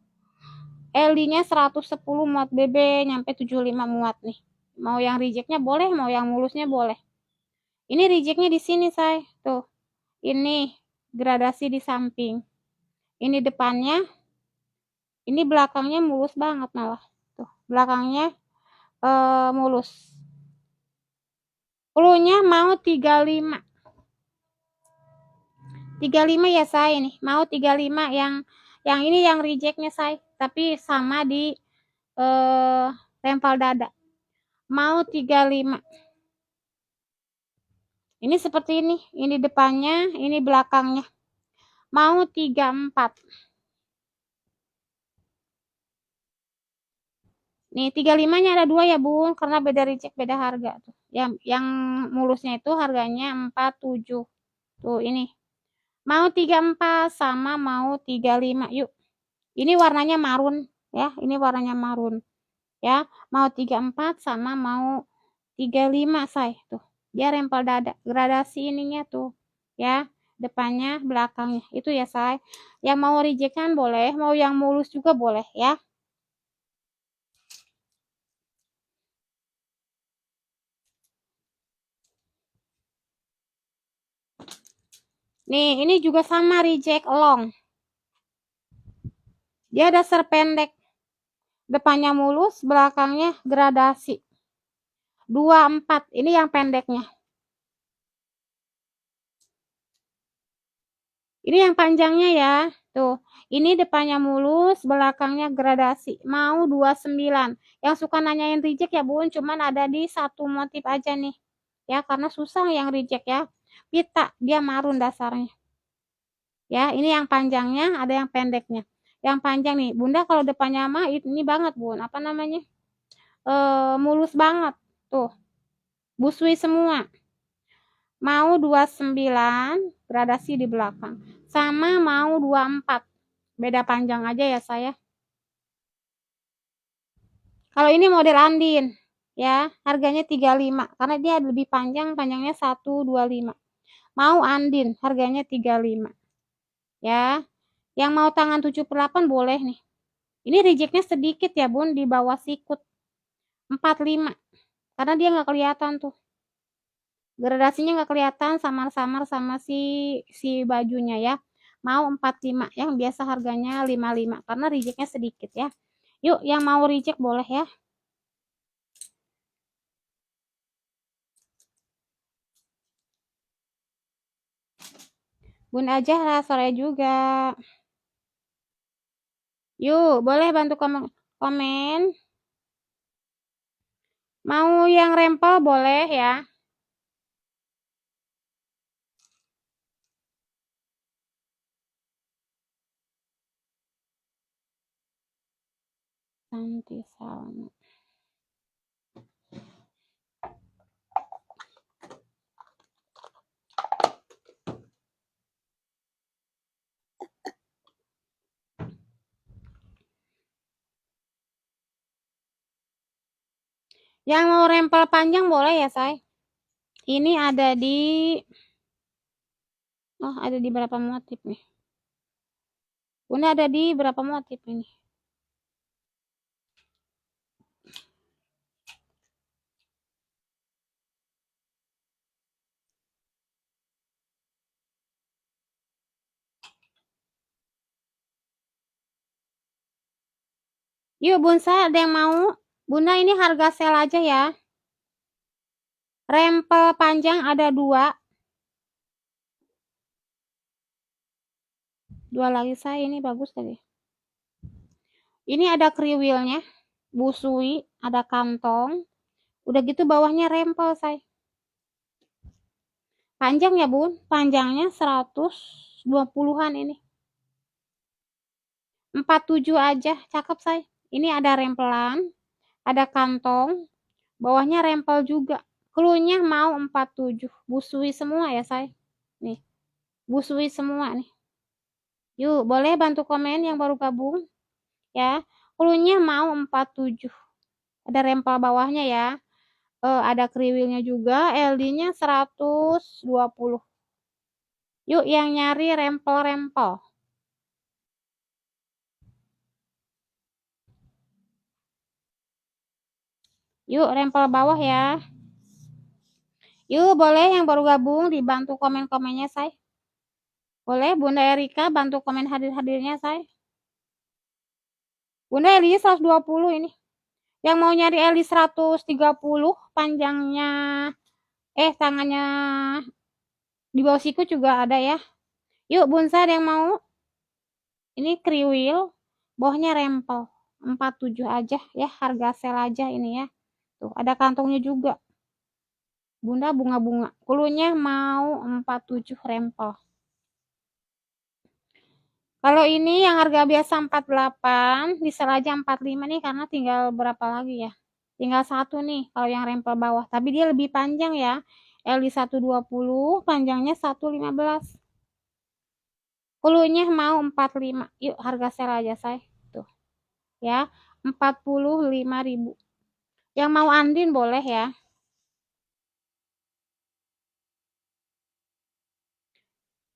LD-nya 110 muat BB, nyampe 75 muat nih. Mau yang rejectnya boleh, mau yang mulusnya boleh. Ini rejectnya di sini, say. Tuh. Ini gradasi di samping. Ini depannya, ini belakangnya mulus banget malah. Tuh, belakangnya mulus. Pelunya mau 35. 35 ya, say, nih. Mau 35 yang ini yang rejectnya, say. Tapi sama di rempel dada. Mau 35. Ini seperti ini depannya, ini belakangnya. Mau 34. Nih 35-nya ada 2 ya, Bun, karena beda reject, beda harga tuh. Yang mulusnya itu harganya 47. Tuh ini. Mau 34 sama mau 35. Yuk. Ini warnanya marun ya, ini warnanya marun. Ya, mau 34 sama mau 35, say. Tuh. Dia rempel dada. Gradasi ininya tuh. Ya, depannya, belakangnya. Itu ya, say. Yang mau reject kan boleh, mau yang mulus juga boleh ya. Nih, ini juga sama reject long. Dia dasar pendek. Depannya mulus, belakangnya gradasi. 24. Ini yang pendeknya. Ini yang panjangnya ya. Tuh. Ini depannya mulus, belakangnya gradasi. Mau 29. Yang suka nanyain reject ya, Bun, cuman ada di satu motif aja nih. Ya, karena susah yang reject ya. Pita, dia marun dasarnya. Ya, ini yang panjangnya, ada yang pendeknya. Yang panjang nih, Bunda kalau depannya mah ini banget, Bun. Apa namanya? Mulus banget. Tuh. Busui semua. Mau 29, gradasi di belakang. Sama mau 24. Beda panjang aja ya, saya. Kalau ini model Andin, ya, harganya 35 karena dia lebih panjang, panjangnya 125. Mau Andin, harganya 35. Ya. Yang mau tangan 78 boleh nih. Ini rejectnya sedikit ya, Bun, di bawah sikut. 45. Karena dia nggak kelihatan tuh. Gradasinya nggak kelihatan, samar-samar sama si bajunya ya. Mau 45, yang biasa harganya 55 karena rejectnya sedikit ya. Yuk, yang mau reject boleh ya. Bun aja lah sore juga. Yuk, boleh bantu komen. Mau yang rempel boleh ya. Nanti salam. Yang mau rempel panjang boleh ya, say. Ini ada di ada di berapa motif nih? Bunda ada di berapa motif ini? Yuk Bunda, ada yang mau? Bunda ini harga sel aja ya. Rempel panjang ada dua. Dua lagi saya, ini bagus tadi. Ini ada kriwilnya, busui, ada kantong. Udah gitu bawahnya rempel say. Panjang ya bun, panjangnya 120-an ini. 47 aja, cakep say. Ini ada rempelan, ada kantong, bawahnya rempel juga. Klunya mau 47, busui semua ya say. Nih, busui semua nih. Yuk, boleh bantu komen yang baru gabung ya. Klunya mau 47. Ada rempel bawahnya ya. Ada kriwilnya juga, LD-nya 120. Yuk yang nyari rempel-rempel. Yuk rempel bawah ya. Yuk boleh yang baru gabung dibantu komen-komennya say. Boleh Bunda Erika bantu komen hadir-hadirnya say. Bunda LD 120 ini. Yang mau nyari LD 130 panjangnya tangannya di bawah siku juga ada ya. Yuk Bunsa ada yang mau? Ini kriwil, bawahnya rempel. 47 aja ya, harga sel aja ini ya. Tuh, ada kantongnya juga. Bunda bunga-bunga. Klunya mau 47 rempel. Kalau ini yang harga biasa 48, bisa aja 45 nih karena tinggal berapa lagi ya? Tinggal satu nih kalau yang rempel bawah, tapi dia lebih panjang ya. LD 120, panjangnya 115. Klunya mau 45. Yuk harga sel aja say. Tuh. Ya, 45.000. Yang mau Andin boleh ya.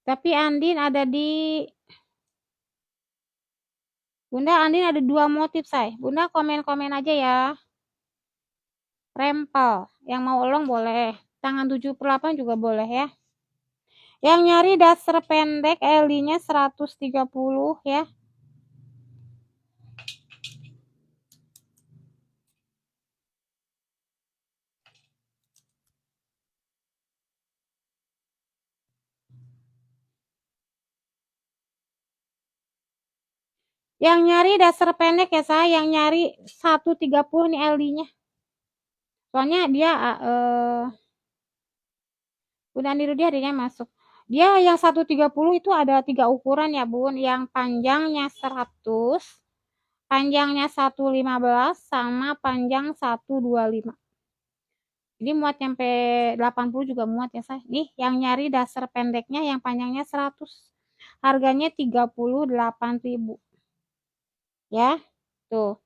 Tapi Andin ada di Bunda, Andin ada dua motif say. Bunda komen-komen aja ya. Rempel. Yang mau elong boleh. Tangan 78 juga boleh ya. Yang nyari dasar pendek LD-nya 130 ya. Yang nyari dasar pendek ya saya, yang nyari 130 nih LD-nya. Soalnya dia Bunda Niru dia adanya masuk. Dia yang 130 itu ada 3 ukuran ya Bun. Yang panjangnya 100, panjangnya 115 sama panjang 125. Jadi muat sampai 80 juga muat ya say. Nih yang nyari dasar pendeknya yang panjangnya 100. Harganya 38.000. Ya. Tuh.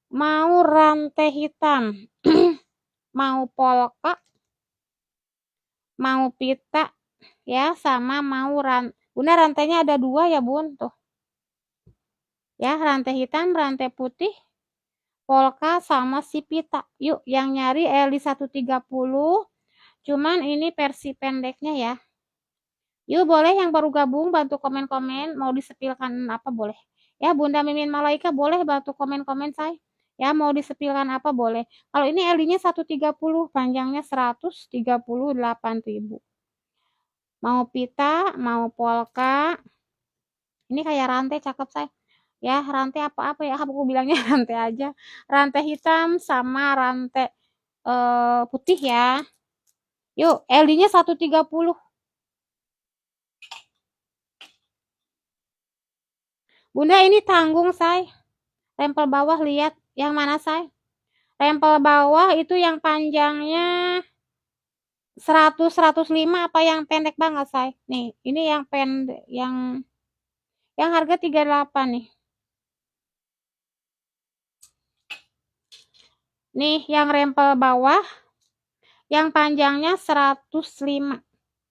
Mau rantai hitam, mau polka, mau pita ya, sama mau Bunda rantainya ada dua ya Bun. Tuh. Ya, rantai hitam, rantai putih, polka sama si pita. Yuk yang nyari LD 130. Cuman ini versi pendeknya ya. Yuk boleh yang baru gabung bantu komen-komen mau disepilkan apa boleh. Ya Bunda Mimin Malaika boleh bantu komen-komen saya. Ya mau disepilkan apa boleh. Kalau ini LD-nya 130, panjangnya 138.000. Mau pita, mau polka. Ini kayak rantai cakep saya. Ya rantai apa-apa ya, aku bilangnya rantai aja. Rantai hitam sama rantai putih ya. Yuk LD-nya 130. Bunda ini tanggung say. Rempel bawah lihat yang mana say. Rempel bawah itu yang panjangnya 100 105 apa yang pendek banget say. Nih, ini yang pendek yang harga 38 nih. Nih yang rempel bawah, yang panjangnya 105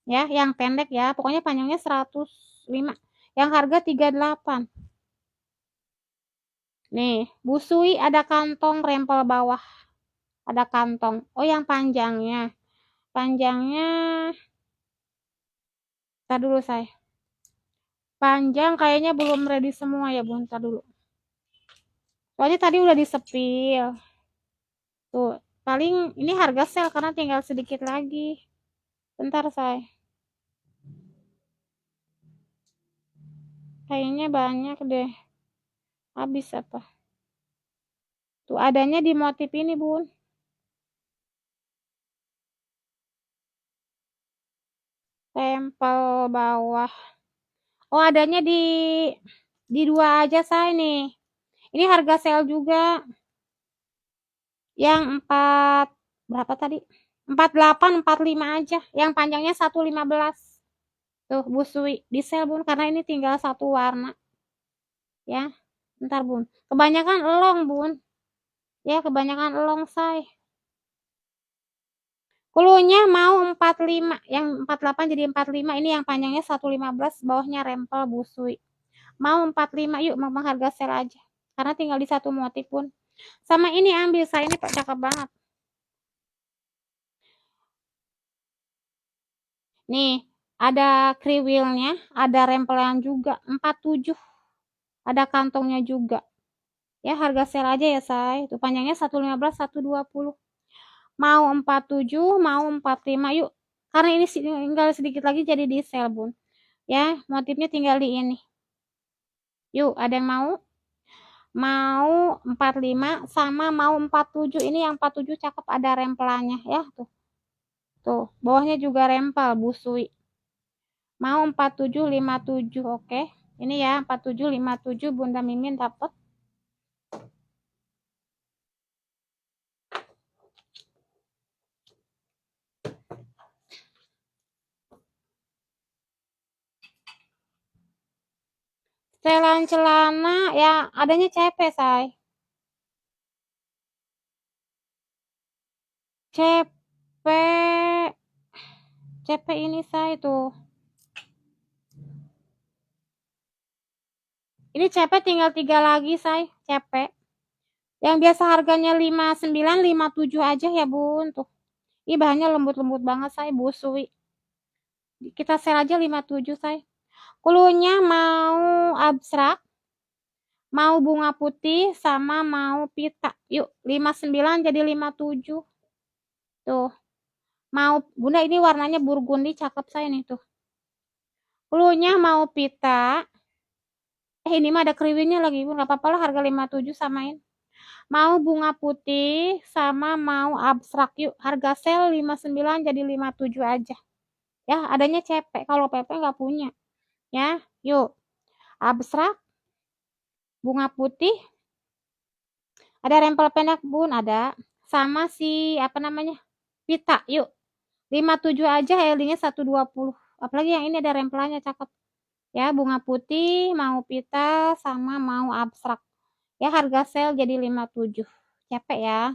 ya, yang pendek ya, pokoknya panjangnya 105. Yang harga 38. Nih, busui ada kantong rempel bawah, ada kantong. Oh, yang panjangnya. Panjangnya entar dulu saya. Panjang kayaknya belum ready semua ya, Bun. Entar dulu. Soalnya tadi udah disepil. Tuh, paling ini harga sale karena tinggal sedikit lagi. Bentar, say. Kayaknya banyak deh. Habis apa? Tuh, adanya di motif ini, Bun. Tempel bawah. Oh, adanya di dua aja, say nih. Ini harga sale juga. Yang 4 berapa tadi? 48, 45 aja. Yang panjangnya 115. Tuh, busui. Di sale, Bun, karena ini tinggal satu warna. Ya. Bentar, Bun. Kebanyakan elong, Bun. Ya, kebanyakan elong, say. Kulunya mau 45, yang 48 jadi 45. Ini yang panjangnya 115, bawahnya rempel busui. Mau 45, yuk, mau harga sale aja. Karena tinggal di satu motif, Bun. Sama ini ambil, saya ini Pak, cakep banget. Nih, ada kriwilnya, ada rempelan juga, 47. Ada kantongnya juga. Ya, harga sale aja ya, say. Itu panjangnya 115, 120. Mau 47, mau 45, yuk. Karena ini tinggal sedikit lagi jadi di sale, Bun. Ya, motifnya tinggal di ini. Yuk, ada yang mau? Mau 45 sama mau 47. Ini yang 47 cakep, ada rempelannya ya, tuh. Tuh, bawahnya juga rempel busui. Mau 47, 57, oke. Ini ya 47, 57 Bunda Mimin dapat. Setelan celana ya adanya CP, say. CP CP ini, say, tuh. Ini CP tinggal 3 lagi, say. CP. Yang biasa harganya 59, 57 aja ya, Bun. Tuh. Ini bahannya lembut-lembut banget, say, busui. Kita sel aja 57, say. Kulunya mau abstrak, mau bunga putih, sama mau pita. Yuk, 59 jadi 57. Tuh. Mau, Bunda ini warnanya burgundi, cakep, saya nih, tuh. Kulunya mau pita. Ini mah ada kriwilnya lagi, Bun. Gak apa-apa lah, harga 57 samain. Mau bunga putih sama mau abstrak, yuk. Harga sel 59 jadi 57 aja. Ya, adanya CP. Kalau PP nggak punya. Ya, yuk. Abstrak, bunga putih, ada rempel pendek, Bun, ada. Sama si apa namanya? Pita, yuk. 57 aja, LD-nya 120. Apalagi yang ini ada rempelannya, cakep. Ya, bunga putih, mau pita sama mau abstrak. Ya, harga sel jadi 57. Capek ya.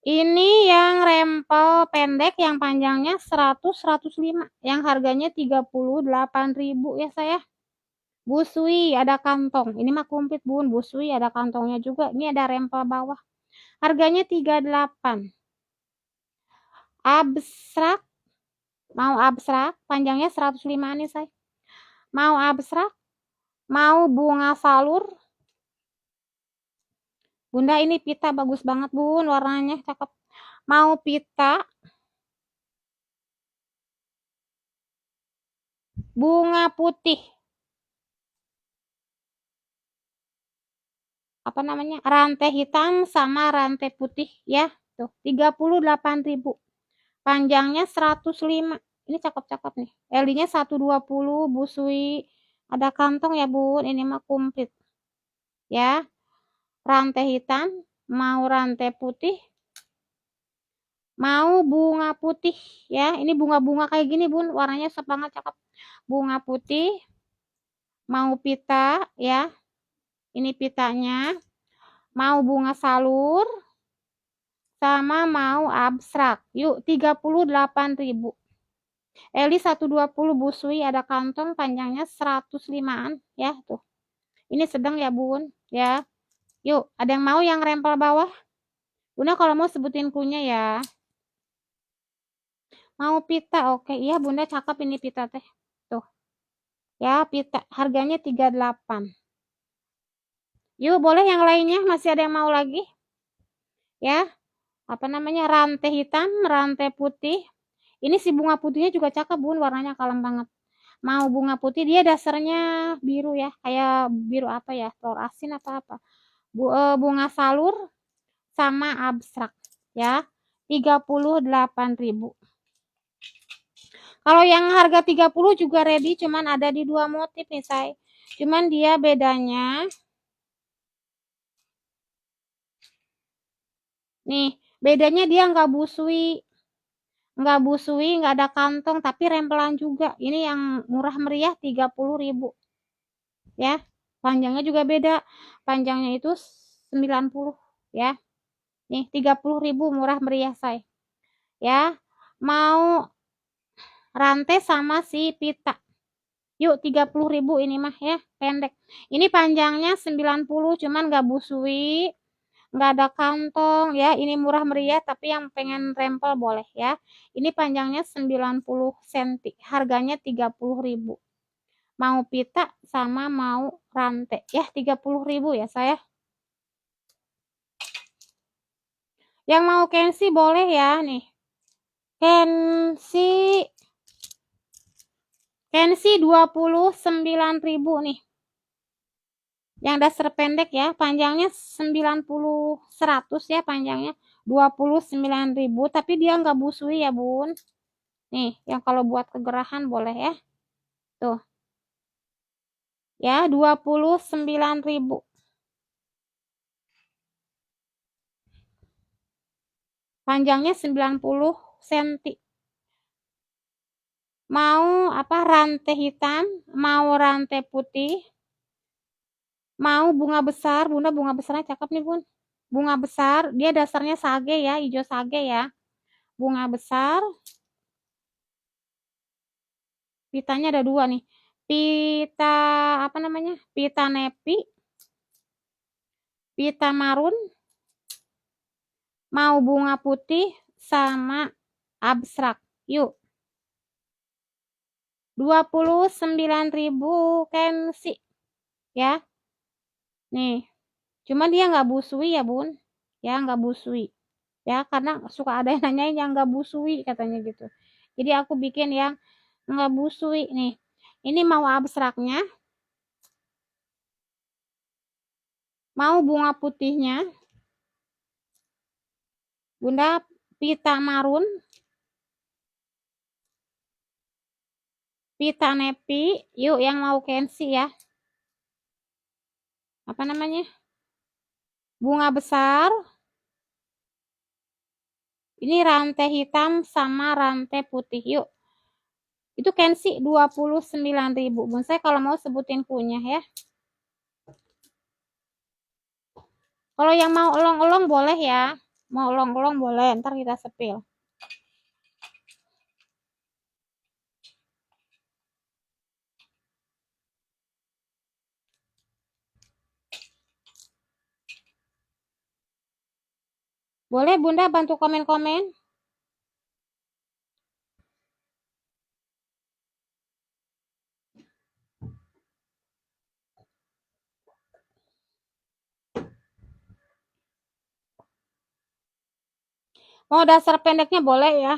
Ini yang rempel pendek yang panjangnya 100, 105. Yang harganya 38.000 ya, saya. Busui ada kantong. Ini mah komplit, Bun. Busui ada kantongnya juga. Ini ada rempel bawah. Harganya 38. Abstrak. Mau abstrak. Panjangnya 105 nih, saya. Mau abstrak. Mau bunga salur. Bunda ini pita bagus banget, Bun. Warnanya cakep. Mau pita. Bunga putih. Apa namanya? Rantai hitam sama rantai putih ya. Tuh, 38.000. Panjangnya 105. Ini cakep-cakep nih. LD-nya 120, busui. Ada kantong ya, Bun. Ini mah komplit. Ya. Rantai hitam, mau rantai putih, mau bunga putih ya. Ini bunga-bunga kayak gini, Bun. Warnanya sepangat cakep. Bunga putih, Mau pita ya. Ini pitanya. Mau bunga salur sama mau abstrak. Yuk 38.000. Eli 120 busui ada kantong panjangnya 105-an ya tuh. Ini sedang ya Bun ya. Yuk, ada yang mau yang rempel bawah? Bunda kalau mau sebutin kunya ya. Mau pita, oke. Iya Bunda cakep ini pita teh. Tuh. Ya, pita. Harganya 38. Yuk, boleh yang lainnya? Masih ada yang mau lagi? Ya. Apa namanya? Rantai hitam, rantai putih. Ini si bunga putihnya juga cakep Bun, warnanya kalem banget. Mau bunga putih dia dasarnya biru ya, kayak biru apa ya? Telur asin apa-apa. Bunga salur sama abstrak ya. 38.000. Kalau yang harga 30 juga ready, cuman ada di 2 motif nih, say. Cuman dia bedanya nih, bedanya dia nggak busui. Nggak busui, nggak ada kantong, tapi rempelan juga. Ini yang murah meriah 30.000 ya. Panjangnya juga beda. Panjangnya itu 90 ya. Nih 30.000 murah meriah, say. Ya. Mau rantai sama si pita. Yuk 30.000 ini mah ya, pendek. Ini panjangnya 90 cuman nggak busui, nggak ada kantong ya. Ini murah meriah tapi yang pengen rempel boleh ya. Ini panjangnya 90 cm. Harganya 30.000. Mau pita sama mau rantai ya 30.000 ya saya. Yang mau Kensi boleh ya nih. Kensi 29.000 nih. Yang dasar pendek ya, panjangnya 90 100 ya panjangnya 29.000 tapi dia nggak busui ya Bun. Nih, yang kalau buat kegerahan boleh ya. Tuh. Ya, 29.000. Panjangnya 90 cm. Mau apa rantai hitam, mau rantai putih, mau bunga besar. Bunda bunga besarnya cakep nih Bun. Bunga besar, dia dasarnya sage ya, hijau sage ya. Bunga besar. Pitanya ada 2 nih. Pita apa namanya? Pita nepi, pita marun, mau bunga putih sama abstrak. Yuk. 29.000 Kensi. Ya. Nih. Cuma dia nggak busui ya, Bun. Ya, nggak busui. Ya, karena suka ada yang nanyain yang nggak busui katanya gitu. Jadi aku bikin yang nggak busui nih. Ini mau abstraknya, mau bunga putihnya. Bunda pita marun, pita nepi, yuk yang mau Kensi ya. Apa namanya? Bunga besar. Ini rantai hitam sama rantai putih. Yuk. Itu Kensi 29.000. Bun saya kalau mau sebutin punya ya. Kalau yang mau elong-elong boleh ya. Mau elong-elong boleh, ntar kita sepil. Boleh Bunda bantu komen-komen? Mau dasar pendeknya boleh ya.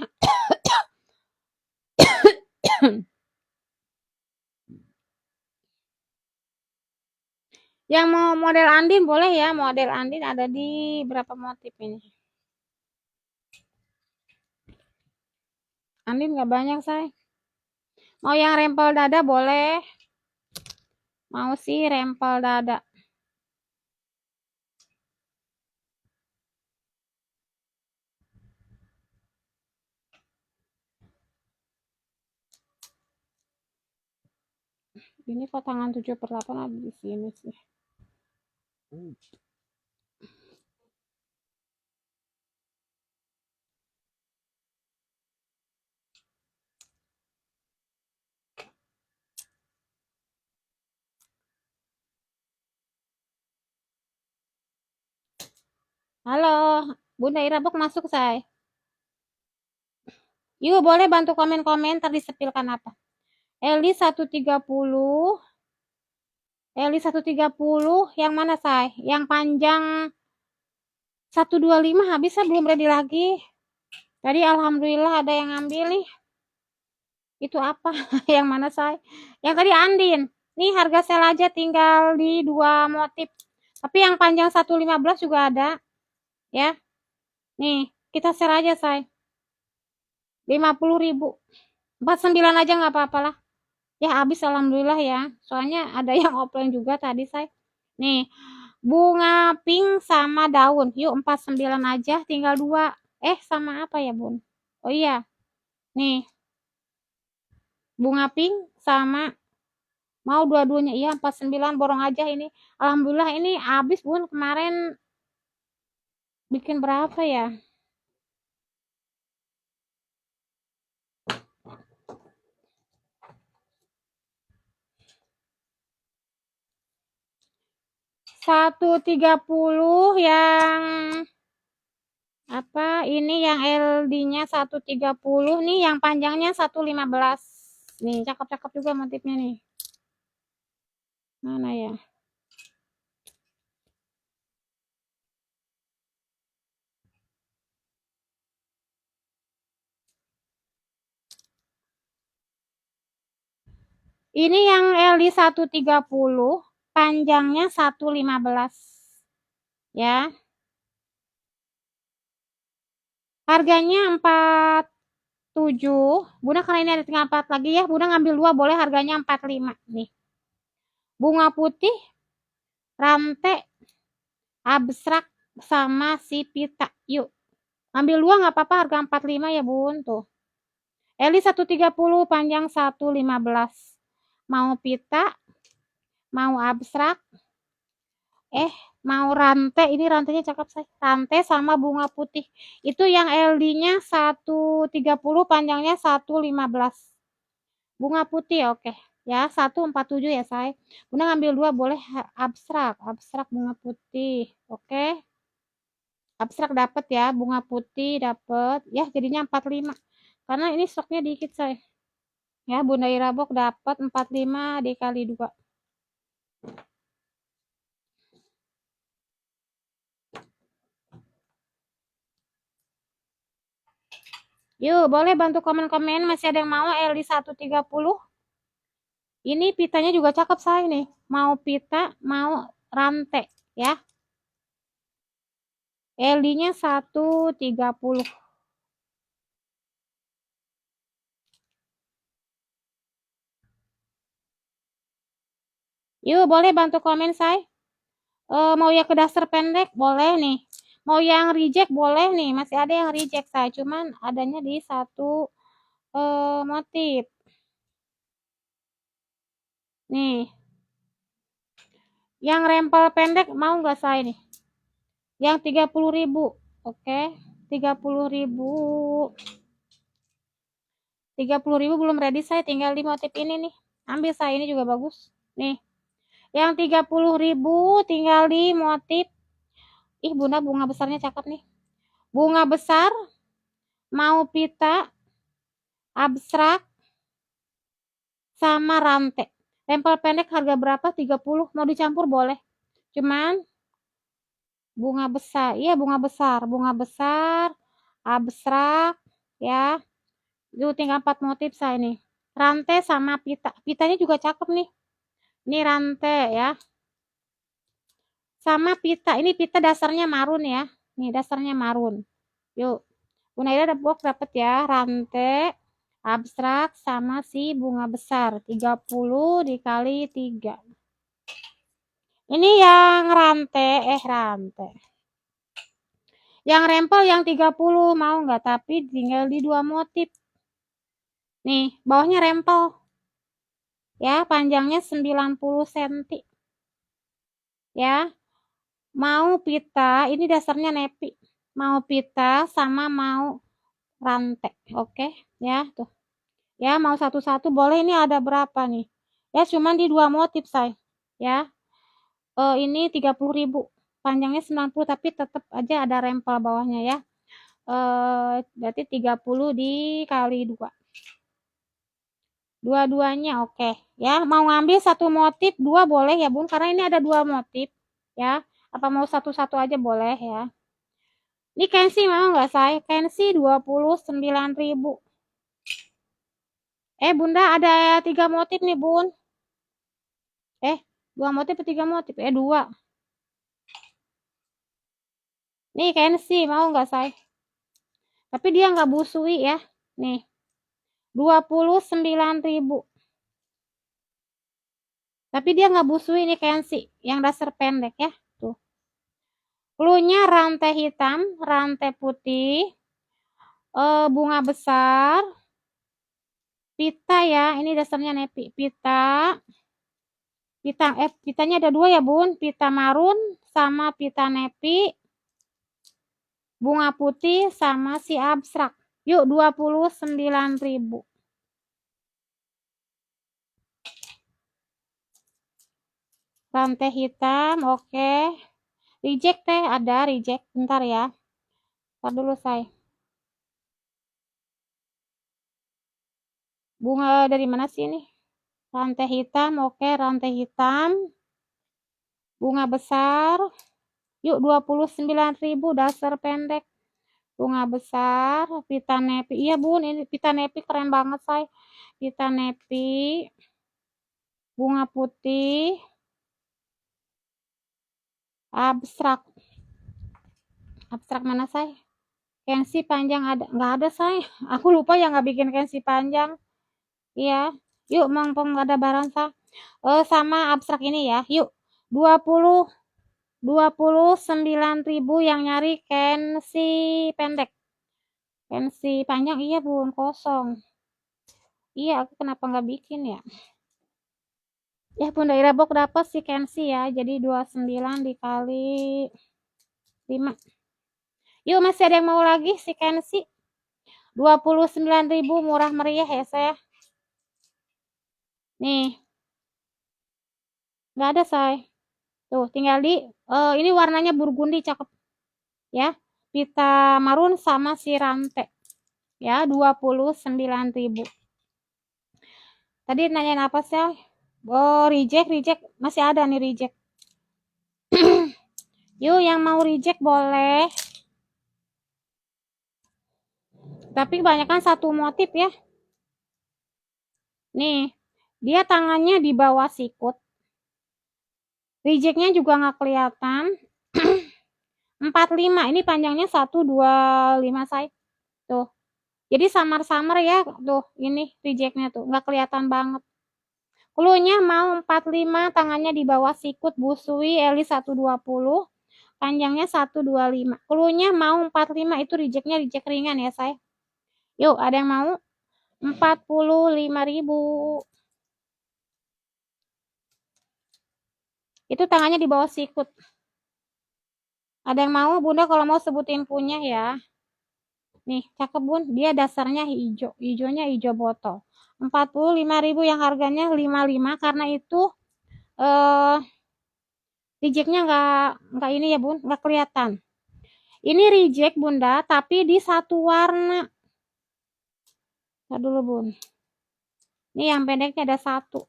Yang mau model Andin boleh ya. Model Andin ada di berapa motif ini. Andin nggak banyak say. Mau yang rempel dada boleh. Mau sih rempel dada. Ini kok tangan 7/8 ada di sini sih. Halo, Bunda Irabok masuk, say. Yuk, boleh bantu komen-komen tadi sepilkan apa. Eli 130, Eli 130, yang mana, say? Yang panjang 125 habisnya belum ready lagi. Tadi alhamdulillah ada yang ngambil nih. Itu apa? Yang mana, say? Yang tadi Andin. Nih harga sel aja tinggal di 2 motif. Tapi yang panjang 115 juga ada. Ya. Nih, kita share aja, say. 50.000. 49 aja nggak apa-apa lah. Ya habis alhamdulillah ya. Soalnya ada yang offline juga tadi, say. Nih, bunga pink sama daun. Yuk 49 aja, tinggal 2. Sama apa ya, Bun? Oh iya. Nih, bunga pink sama mau dua-duanya. Iya, 49 borong aja ini. Alhamdulillah ini habis, Bun. Kemarin bikin berapa ya? $130 yang apa ini yang LD-nya 130 nih, yang panjangnya 115 nih, cakep-cakep juga motifnya nih. Mana ya? Ini yang LD 130, panjangnya 115 ya. Harganya 47. Bunda karena ini ada tinggal 4 lagi ya, Bunda ngambil 2 boleh, harganya 45 nih. Bunga putih, rantai, abstrak sama si pita. Yuk. Ambil 2 nggak apa-apa, harga 45 ya, Bun. Tuh. Eli 130, panjang 115. Mau pita, mau abstrak, mau rantai. Ini rantainya cakep, saya. Rantai sama bunga putih. Itu yang LD-nya 130, panjangnya 115. Bunga putih, oke. Ya, 147 ya, saya. Bunda ngambil 2 boleh, abstrak. Abstrak bunga putih. Oke. Abstrak dapat ya, bunga putih dapat. Ya, jadinya 45. Karena ini stoknya dikit, saya. Ya, Bunda Irabok dapat 45 dikali 2. Yuk, boleh bantu komen-komen, masih ada yang mau LD 130? Ini pitanya juga cakep, saya nih. Mau pita, mau rantai ya. LD-nya 130. Yuk, boleh bantu komen, saya. Mau yang ke dasar pendek boleh nih. Mau yang reject boleh nih. Masih ada yang reject, saya. Cuman adanya di satu motif. Nih. Yang rempel pendek mau nggak, saya nih? Yang 30.000. Oke. 30.000. 30.000 belum ready, saya. Tinggal di motif ini nih. Ambil, saya. Ini juga bagus. Nih. Yang 30.000 tinggal di motif. Ih, Bunda, bunga besarnya cakep nih. Bunga besar, mau pita, abstrak, sama rantai. Rempel pendek harga berapa? 30. Mau dicampur boleh. Cuman bunga besar. Iya, bunga besar. Bunga besar, abstrak, ya. Itu tinggal 4 motif, saya nih. Rantai sama pita. Pitanya juga cakep nih. Ini rantai ya. Sama pita. Ini pita dasarnya marun ya. Nih dasarnya marun. Yuk. Bunda Ida dapat ya. Rantai, abstrak, sama si bunga besar. 30 dikali 3. Ini yang rantai. Yang rempel yang 30 mau nggak? Tapi tinggal di 2 motif. Nih, bawahnya rempel. Ya, panjangnya 90 cm. Ya, mau pita, ini dasarnya nepi. Mau pita sama mau rantai. Oke, ya, tuh. Ya, mau satu-satu boleh, ini ada berapa nih? Ya, cuman di 2 motif, say. Ya. Ini 30.000. Panjangnya 90 tapi tetap aja ada rempel bawahnya ya. Berarti 30 dikali 2. Dua-duanya oke. Ya, mau ngambil satu motif 2 boleh ya, Bun, karena ini ada 2 motif ya. Apa mau satu-satu aja boleh ya. Ini Kensi mau nggak, saya? Kensi 29.000. Bunda ada 3 motif nih, Bun. 2 motif atau 3 motif? 2. Nih Kensi mau nggak, saya? Tapi dia nggak busui ya. Nih. 29.000. Tapi dia nggak busui ini Kensi, yang dasar pendek ya. Tuh. Cluenya rantai hitam, rantai putih, bunga besar, pita ya. Ini dasarnya nepi. Pitanya ada 2 ya, Bun. Pita marun sama pita nepi, bunga putih sama si abstrak. Yuk, 29.000. Rantai hitam, oke. Reject teh, ada reject. Bentar ya. Ntar dulu, say. Bunga dari mana sih ini? Rantai hitam, oke, rantai hitam. Bunga besar. Yuk, 29.000 dasar pendek. Bunga besar, pita nepi. Iya, Bun, ini pita nepi keren banget, say. Pita nepi. Bunga putih. Abstrak. Abstrak mana, say? Kensi panjang ada? Nggak ada, say. Aku lupa ya nggak bikin kensi panjang. Iya. Yuk, mumpung ada barang, say. Sama abstrak ini ya. Yuk, 29.000 yang nyari Kensi pendek. Kensi panjang iya, Bun, kosong. Iya, aku kenapa nggak bikin ya? Ya, Bunda Ira Bok dapat si Kensi ya. Jadi 29 dikali 5. Yuk, masih ada yang mau lagi si Kensi? 29.000 murah meriah ya, saya. Nih. Nggak ada, say. Tuh, tinggal ini warnanya burgundi cakep. Ya. Pita marun sama si rantai. Ya, 29.000. Tadi nanyain apa sih? Oh, reject. Masih ada nih reject. Yuk, yang mau reject boleh. Tapi kebanyakan satu motif ya. Nih, dia tangannya di bawah sikut. Rejectnya juga nggak kelihatan. 45. Ini panjangnya 125 say. Tuh. Jadi samar-samar ya. Tuh, ini rejectnya tuh. Nggak kelihatan banget. Cluenya mau 45, tangannya di bawah sikut, busui, eli 120. Panjangnya 125. Cluenya mau 45, itu rejectnya reject ringan ya, say. Yuk, ada yang mau? 45.000. Itu tangannya di bawah sikut. Ada yang mau, Bunda, kalau mau sebutin punya ya. Nih, cakep, Bun. Dia dasarnya hijau. Hijaunya hijau botol. 45.000 yang harganya 55 karena itu rejectnya nggak ini ya, Bun. Nggak kelihatan. Ini reject, Bunda, tapi di satu warna. Ntar dulu, Bun. Ini yang pendeknya ada 1.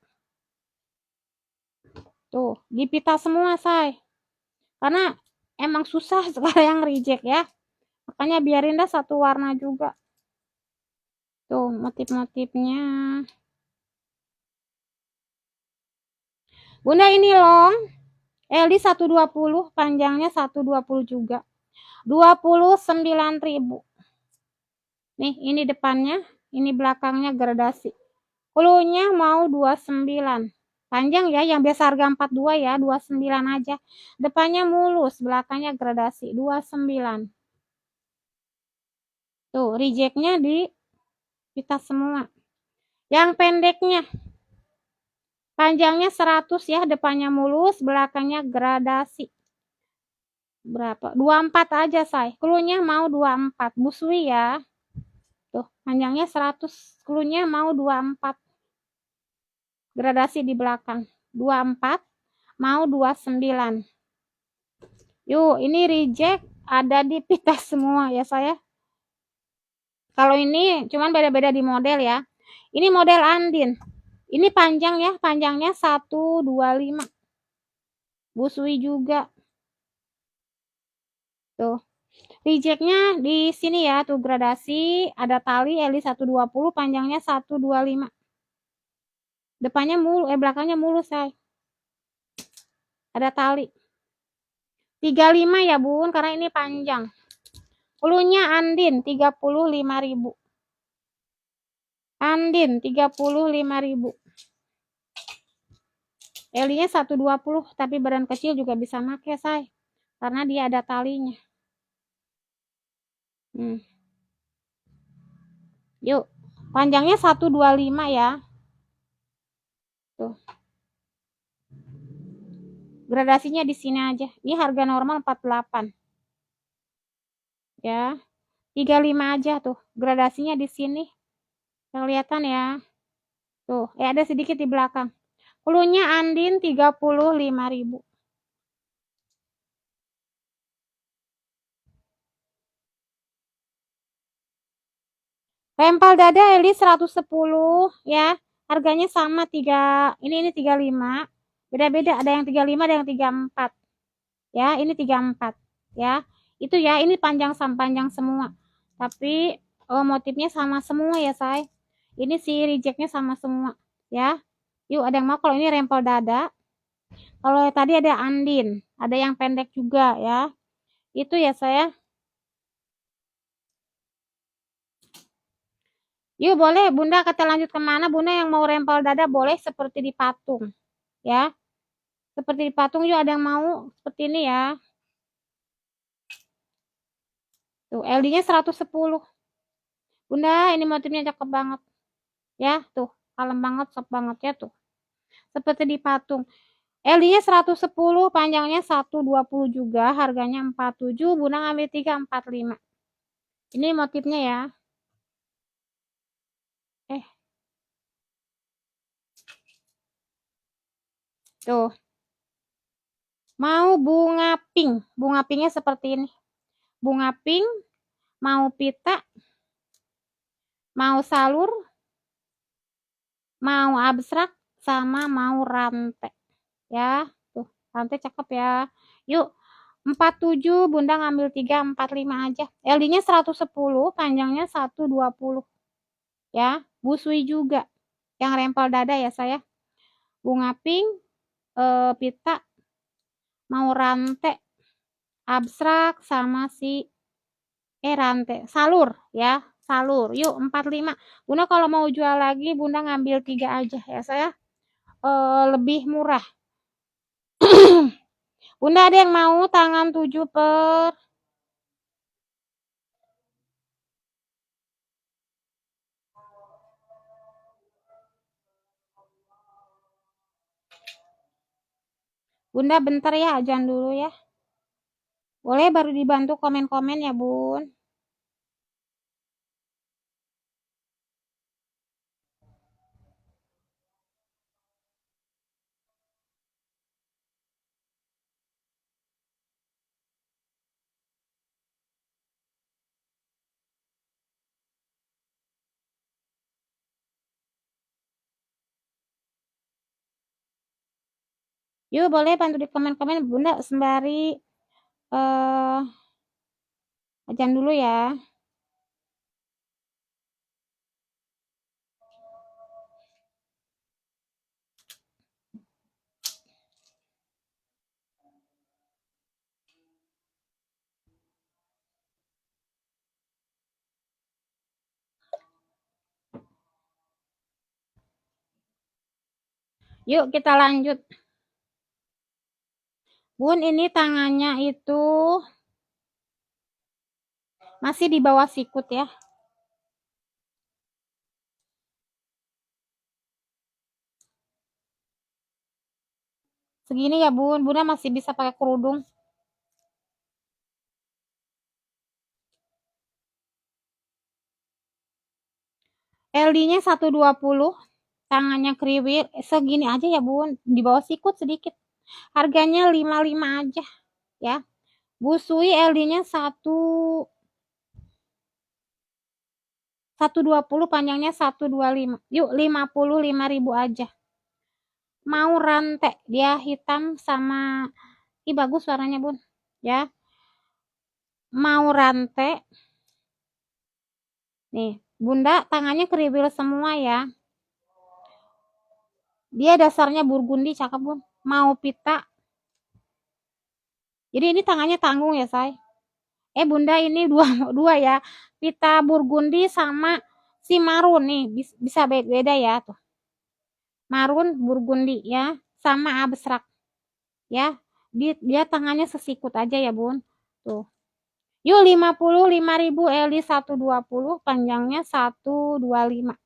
Tuh, dipita semua, say. Karena emang susah sekarang yang reject ya. Makanya biarin dah satu warna juga. Tuh, motif-motifnya. Bunda ini long. Eli 120, panjangnya 120 juga. 29.000. Nih, ini depannya, ini belakangnya gradasi. Cluenya mau 29. Panjang ya, yang biasa harga 42 ya, 29 aja. Depannya mulus, belakangnya gradasi, 29. Tuh, rejectnya di kita semua. Yang pendeknya Panjangnya 100 ya, depannya mulus, belakangnya gradasi. Berapa? 24 aja, say. Klunya mau 24. Busui ya. Tuh, panjangnya 100, klunya mau 24. Gradasi di belakang. 24 mau 29. Yuk, ini reject ada di pita semua ya, saya. Kalau ini cuman beda-beda di model ya. Ini model Andin. Ini panjang ya, panjangnya 125. Busui juga. Tuh. Rejectnya di sini ya, tuh gradasi, ada tali LI 120, panjangnya 125. Depannya belakangnya mulus, say. Ada tali. 35 ya, Bun, karena ini panjang. Klunya Andin 35.000. Andin 35.000. LI-nya 120, tapi badan kecil juga bisa make, say. Karena dia ada talinya. Yuk, panjangnya 125 ya. Tuh. Gradasinya di sini aja. Ini harga normal 48. Ya. 35 aja tuh. Gradasinya di sini. Kelihatan ya. Tuh, ada sedikit di belakang. Klunya Andin 35.000. Rempal dada Eli 110 ya. Harganya sama 3. Ini 35. Beda-beda, ada yang 35, ada yang 34. Ya, ini 34 ya. Itu ya, ini panjang semua. Tapi motifnya sama semua ya, say. Ini si rejectnya sama semua ya. Yuk, ada yang mau? Kalau ini rempel dada. Kalau tadi ada Andin, ada yang pendek juga ya. Itu ya, saya. Yuk, boleh Bunda, kita lanjut kemana? Bunda yang mau rempel dada boleh seperti di patung ya. Seperti di patung, yuk, ada yang mau seperti ini ya. Tuh, LD-nya 110. Bunda, ini motifnya cakep banget. Ya, tuh, kalem banget, soft banget ya tuh. Seperti di patung. LD-nya 110, panjangnya 120 juga, harganya 47, Bunda ngambil 345. Ini motifnya ya. Tuh. Mau bunga pink. Bunga pinknya seperti ini. Bunga pink, mau pita, mau salur, mau abstrak, sama mau rantai. Ya, tuh, rantai cakep ya. Yuk, 47, Bunda ngambil 345 aja. LD-nya 110, panjangnya 120. Ya, busui juga. Yang rempel dada ya, saya. Bunga pink, pita, mau rantai, abstrak, sama si rantai salur ya, salur. Yuk, 45. Bunda kalau mau jual lagi, Bunda ngambil 3 aja ya, saya. Lebih murah. Bunda ada yang mau tangan 7 per Bunda bentar ya, ajan dulu ya. Boleh baru dibantu komen-komen ya, Bun. Yuk, boleh bantu di komen-komen, Bunda sembari eh ajan dulu ya. Yuk, kita lanjut. Bun, ini tangannya itu masih di bawah sikut ya. Segini ya bun, bunda masih bisa pakai kerudung. LD-nya 120, tangannya kriwil, segini aja ya bun, di bawah sikut sedikit. Harganya 55 aja ya. Busui LD-nya 120, panjangnya 125. Yuk 55.000 aja. Mau rantai, dia hitam sama bagus warnanya bun ya. Mau rantai nih bunda, tangannya kriwil semua ya. Dia dasarnya burgundi, cakep bun. Mau pita, jadi ini tangannya tanggung ya say. Bunda ini dua dua ya, pita burgundi sama si marun nih, bisa beda ya tuh. Marun burgundi ya, sama abstrak ya. Dia tangannya sesikut aja ya bun tuh. Yuk 55.000 LD 120, panjangnya 125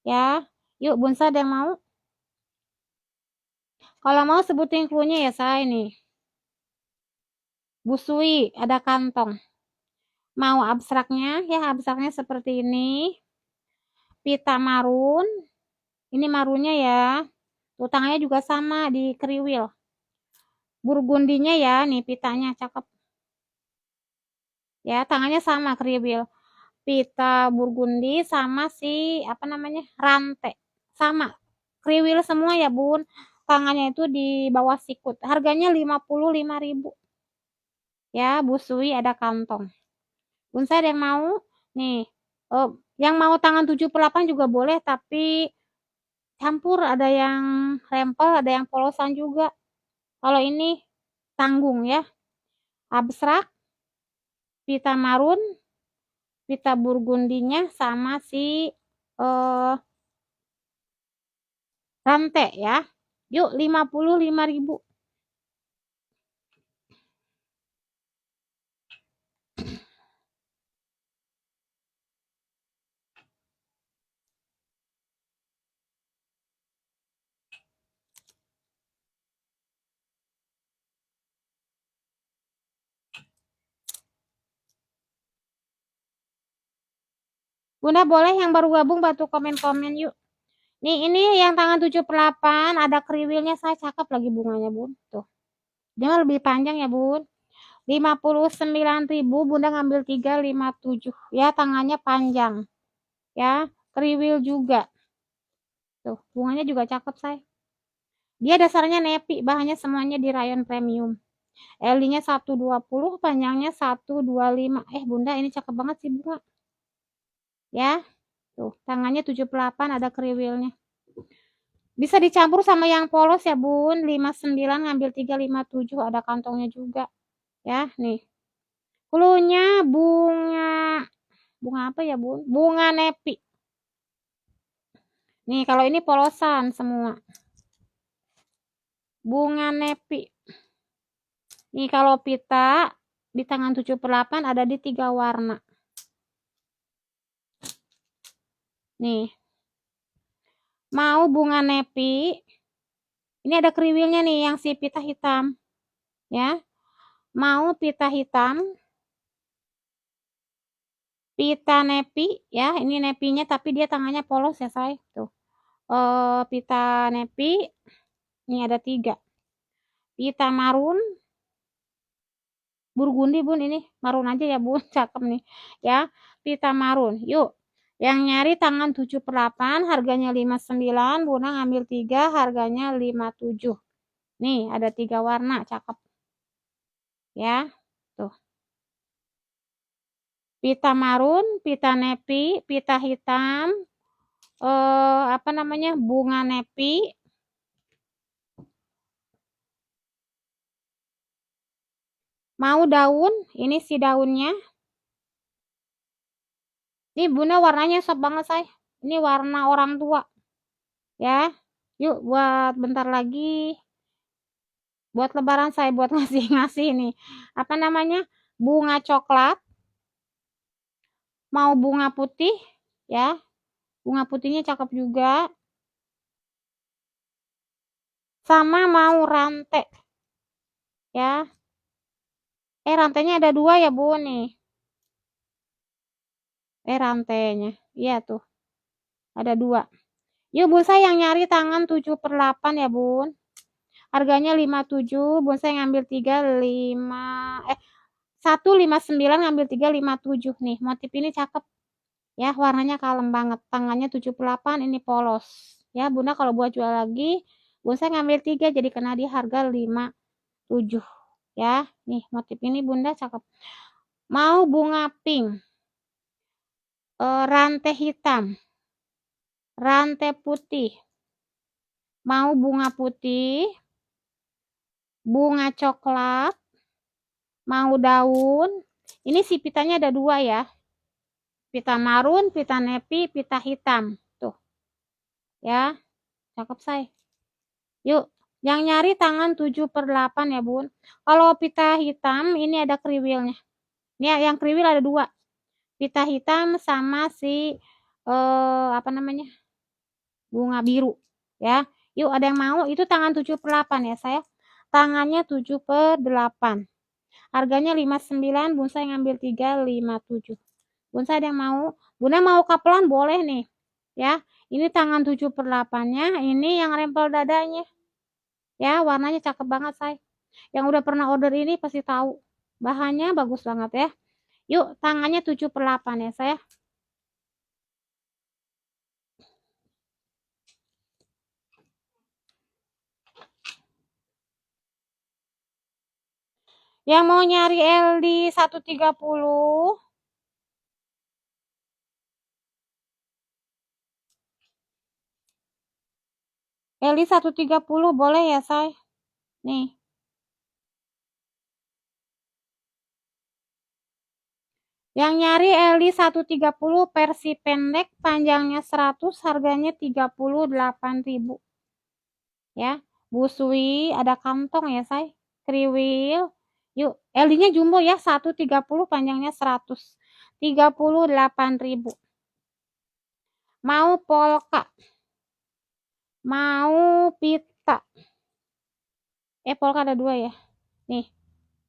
ya. Yuk bunsa ada yang mau? Kalau mau sebutin cluenya ya saya nih. Busui ada kantong. Mau abstraknya ya, abstraknya seperti ini. Pita marun, ini marunnya ya. Tuh tangannya juga sama di kriwil. Burgundinya ya, nih pitanya cakep. Ya, tangannya sama kriwil. Pita burgundi sama si apa namanya? Rantai. Sama. Kriwil semua ya, Bun. Tangannya itu di bawah sikut. Harganya 55.000. Ya, busui ada kantong. Bun saya ada yang mau? Nih. Oh, yang mau tangan 78 juga boleh, tapi campur, ada yang rempel, ada yang polosan juga. Kalau ini tanggung ya. Abstrak, pita marun, pita burgundinya sama si eh, rantai ya. Yuk 55.000. Bunda boleh yang baru gabung bantu komen-komen yuk. Nih ini yang tangan 78 ada kriwilnya, saya cakep lagi bunganya bun. Tuh. Dia lebih panjang ya bun. 59.000, bunda ngambil 357 ya, tangannya panjang ya, kriwil juga. Tuh, bunganya juga cakep say. Dia dasarnya nepi, bahannya semuanya di rayon premium. LD-nya 120, panjangnya 125. Bunda ini cakep banget sih bunga. Ya. Tuh, tangannya 78 ada kriwilnya. Bisa dicampur sama yang polos ya, Bun. 59 ngambil 357, ada kantongnya juga. Ya, nih. Cluenya bunga apa ya, Bun? Bunga nepi. Nih, kalau ini polosan semua. Bunga nepi. Nih, kalau pita di tangan 78 ada di 3 warna. Nih. Mau bunga nepi. Ini ada kriwilnya nih yang si pita hitam. Ya. Mau pita hitam. Pita nepi ya, ini nepinya tapi dia tangannya polos ya say. Tuh. Pita nepi. Ini ada 3. Pita marun. Burgundi bun, ini marun aja ya bun, cakep nih ya. Pita marun. Yuk. Yang nyari tangan 78 harganya 59, bunda ngambil 3 harganya 57. Nih ada 3 warna cakep. Ya. Tuh. Pita marun, pita nepi, pita hitam, apa namanya? Bunga nepi. Mau daun, ini si daunnya. Ini bunda warnanya sop banget say. Ini warna orang tua. Ya. Yuk buat bentar lagi. Buat lebaran saya buat ngasih-ngasih nih. Apa namanya? Bunga coklat. Mau bunga putih ya. Bunga putihnya cakep juga. sama mau rantai ya. Rantainya ada 2 ya Bun nih. Rantainya. Iya tuh. Ada 2. Yuk Bun saya yang nyari tangan 7/8 ya Bun. Harganya 57, Bun saya ngambil 3 5 159 ngambil 3 57 nih. Motif ini cakep. Ya, warnanya kalem banget. Tangannya 78, ini polos. Ya, Bunda kalau buat jual lagi, Bunda saya ngambil 3 jadi kena di harga 57. Ya, nih motif ini Bunda cakep. Mau bunga pink, rantai hitam, rantai putih. Mau bunga putih, bunga coklat, mau daun. Ini si pitanya ada 2 ya. Pita marun, pita nepi, pita hitam. Tuh. Ya, cakep say. Yuk, yang nyari tangan 7/8 ya Bun. Kalau pita hitam ini ada kriwilnya. Ini yang kriwil ada 2. Pita hitam sama si apa namanya? Bunga biru ya. Yuk ada yang mau itu tangan 7/8 ya saya. Tangannya 7/8. Harganya 59, Bun saya ngambil 357. Bun saya ada yang mau. Bunda mau kapelan boleh nih. Ya, ini tangan 7/8-nya, ini yang rempel dadanya. Ya, warnanya cakep banget, say. Yang udah pernah order ini pasti tahu. Bahannya bagus banget ya. Yuk, tangannya 7/8 ya, saya. Yang mau nyari LD 130, LD 130 boleh ya, say. Nih. Yang nyari LD 130 versi pendek, panjangnya 100, harganya 38.000. Ya, busui, ada kantong ya, say. Kriwil. Yuk, LD-nya jumbo ya, 130, panjangnya 100. 38.000. Mau polka. Mau pita. Polka ada 2 ya. Nih.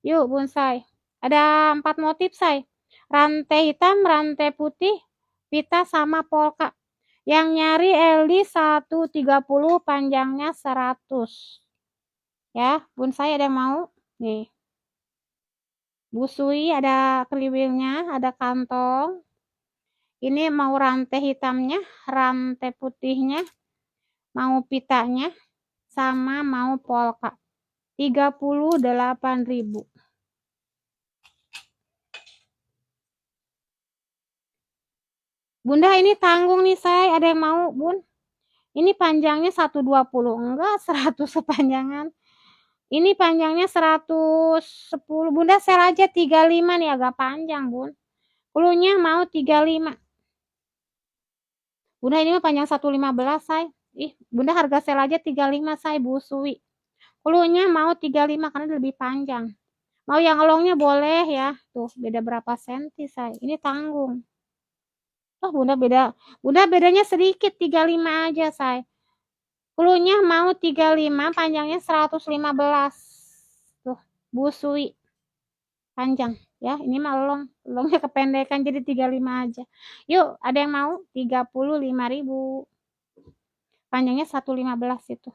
Yuk, bonsai. Ada 4 motif, say. Rantai hitam, rantai putih, pita sama polka. Yang nyari LD 130, panjangnya 100. Ya, bonsai ada yang mau? Nih. Busui ada kriwilnya, ada kantong. Ini mau rantai hitamnya, rantai putihnya, mau pitanya, sama mau polka. 38.000. Bunda ini tanggung nih, saya. Ada yang mau, Bun? Ini panjangnya 120. Enggak, 100 sepanjangan. Ini panjangnya 110. Bunda sel aja 35 nih, agak panjang, Bun. Ulunya mau 35. Bunda ini mah panjang 115, say. Ih, Bunda harga sel aja 35, say, busui. Ulunya mau 35 karena lebih panjang. Mau yang elongnya boleh ya. Tuh, beda berapa senti, say. Ini tanggung. Oh, Bunda bedanya sedikit, 35 aja, say. Ulunya mau 35, panjangnya 115. Tuh, busui. Panjang ya. Ini mah elongnya kependekan jadi 35 aja. Yuk, ada yang mau? 35.000. Panjangnya 115 itu.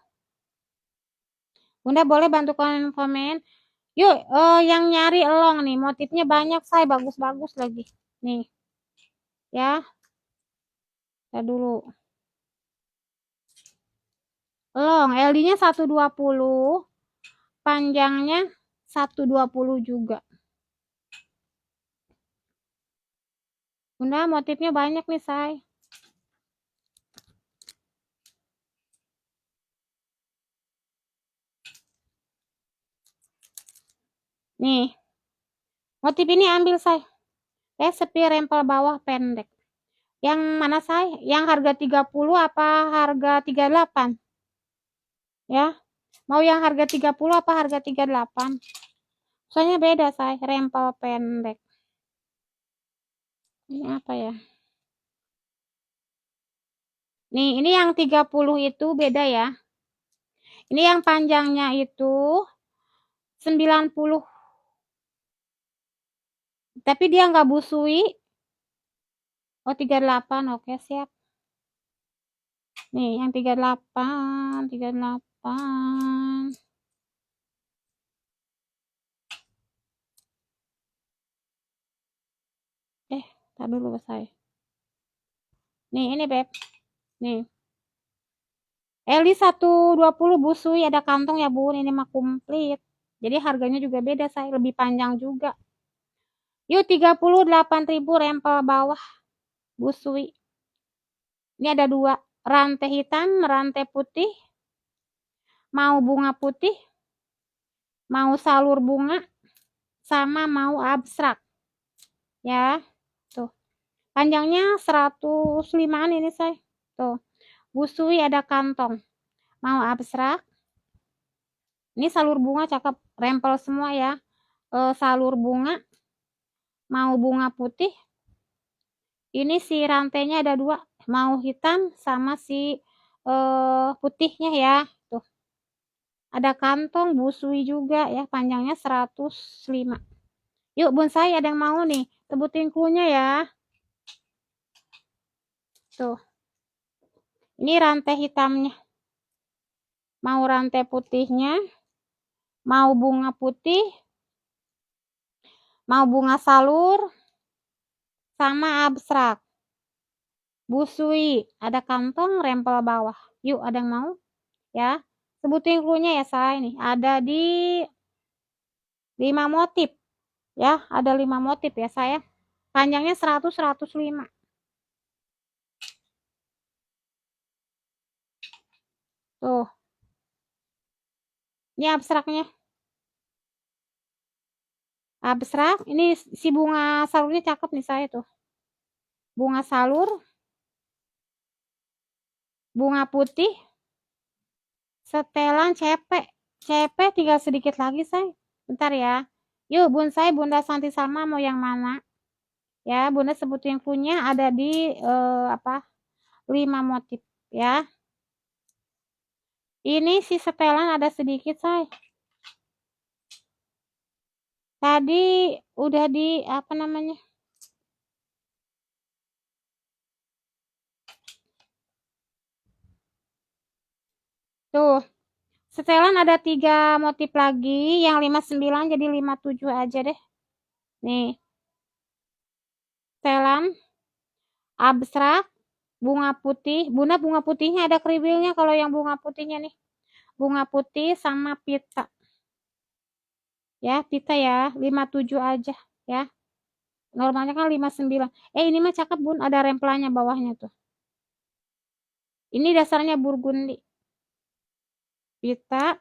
Bunda boleh bantu komen. Yuk, yang nyari elong nih, motifnya banyak, saya bagus-bagus lagi. Nih. Ya. Kita dulu. Elong, LD-nya 120, panjangnya 120 juga. Bunda motifnya banyak nih, say. Nih. Motif ini ambil, say. Sepi rempel bawah pendek. Yang mana, say? Yang harga 30 apa harga 38? Ya. Mau yang harga 30 apa harga 38? Soalnya beda, say. Rempel pendek. Ini apa ya? Nih, ini yang 30 itu beda ya. Ini yang panjangnya itu 90. Tapi dia nggak busui. Oh, 38. Oke, siap. Nih, yang 38, 38. Tar dulu saya. Nih, ini Beb. Nih. Eli 120 busui, ada kantong ya Bun. Ini mah komplit. Jadi harganya juga beda, saya lebih panjang juga. Yuk 38.000 rempel bawah busui. Ini ada 2, rantai hitam, rantai putih. Mau bunga putih, mau salur bunga, sama mau abstrak. Ya. Tuh. Panjangnya 105-an ini saya. Tuh. Busui ada kantong. Mau abstrak. Ini salur bunga cakep, rempel semua ya. Salur bunga, mau bunga putih. Ini si rantainya ada 2, mau hitam sama si putihnya ya. Tuh. Ada kantong busui juga ya, panjangnya 105. Yuk bonsai, ada yang mau nih? Sebutin cluenya ya. Tuh. Ini rantai hitamnya. Mau rantai putihnya, mau bunga putih, mau bunga salur, sama abstrak. Busui, ada kantong rempel bawah. Yuk, ada yang mau? Ya. Sebutin cluenya ya saya nih. Ada di 5 motif. Ya, ada 5 motif ya saya. Panjangnya 100, 105. Tuh. Ini abstraknya. Abstrak. Ini si bunga salurnya cakep nih saya tuh. Bunga salur. Bunga putih. Setelan CP. CP tinggal sedikit lagi say. Bentar ya. Yuk bun saya Bunda Santi Salma mau yang mana? Ya, Bunda sebutin cluenya ada di 5 motif ya. Ini si setelan ada sedikit say. Tadi udah di apa namanya? Tuh. Setelan ada 3 motif lagi, yang 59 jadi 57 aja deh. Nih. Setelan abstrak, bunga putih. Bunda bunga putihnya ada kriwilnya kalau yang bunga putihnya nih. Bunga putih sama pita. Ya, pita ya, 57 aja ya. Normalnya kan 59. Ini mah cakep Bun, ada rempelanya bawahnya tuh. Ini dasarnya burgundi. Pita,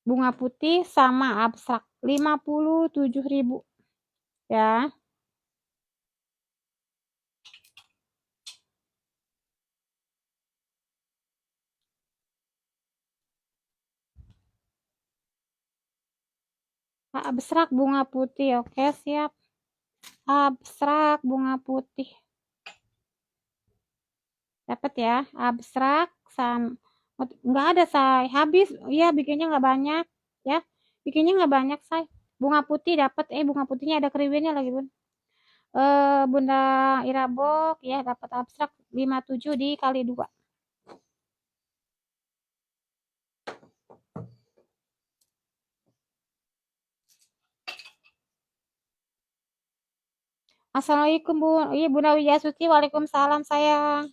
bunga putih sama abstrak. 57.000 ya. Abstrak bunga putih. Oke, siap. Abstrak bunga putih. Dapat ya, abstrak sama enggak ada say. Habis. Iya, bikinnya enggak banyak ya. Bikinnya enggak banyak say. Bunga putih dapat bunga putihnya ada kriwilnya lagi, Bun. Bunda Irabok ya dapat abstrak 57 dikali 2. Assalamualaikum Bu. Iya Bunda Wijasuti. Waalaikumsalam sayang.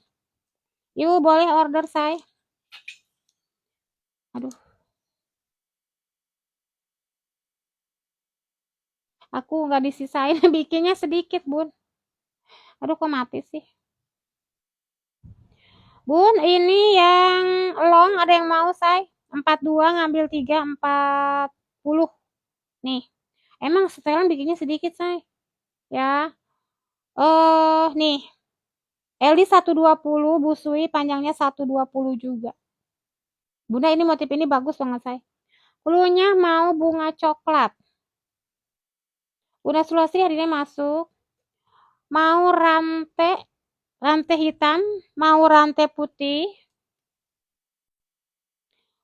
Yuk boleh order say. Aduh. Aku nggak disisain bikinnya sedikit Bun. Aduh kok mati sih. Bun, ini yang long ada yang mau say? 42 ngambil 3 40. Nih. Emang setelan bikinnya sedikit say. Ya. Nih. Eli 120 busui panjangnya 120 juga. Bunda ini motif ini bagus banget say. Cluenya mau bunga coklat. Bunda Sulastri hari ini masuk. Mau rantai hitam, mau rantai putih,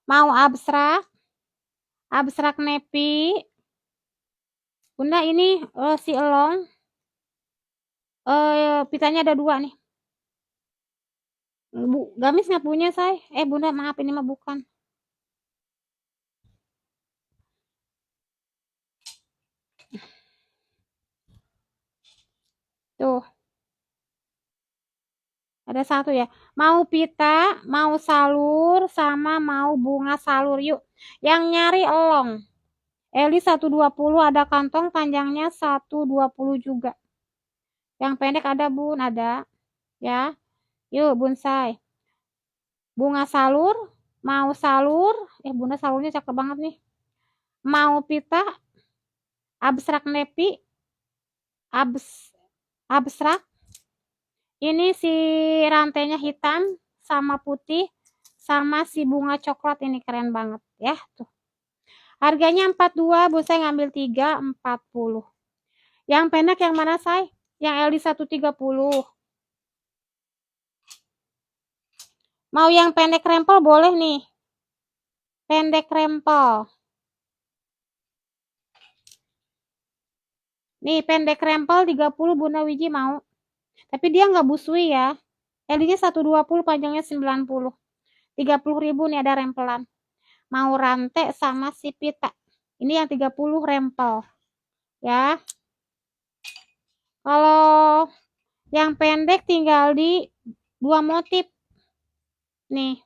Mau abstrak nepi. Bunda ini si elong. Pitanya ada 2 nih. Gamis nggak punya, say. Bunda maaf, ini mah bukan. Tuh. Ada 1 ya. Mau pita, mau salur, sama mau bunga salur. Yuk. Yang nyari elong. Eli 120 ada kantong panjangnya 120 juga. Yang pendek ada, Bun, ada. Ya. Yuk, bonsai. Bunga salur, mau salur. Bunda salurnya cakep banget nih. Mau pita, abstrak nepi, abstrak. Ini si rantainya hitam sama putih sama si bunga coklat, ini keren banget ya tuh. Harganya 42, bonsai ngambil 3, 40. Yang pendek yang mana, say? Yang LD 130. Mau yang pendek rempel boleh nih. Pendek rempel. Nih, pendek rempel 30 Bunda Wiji mau. Tapi dia nggak busui ya. LD-nya 120, panjangnya 90. 30.000 nih, ada rempelan. Mau rantai sama si pita. Ini yang 30 rempel. Ya. Kalau yang pendek tinggal di 2 motif. Nih.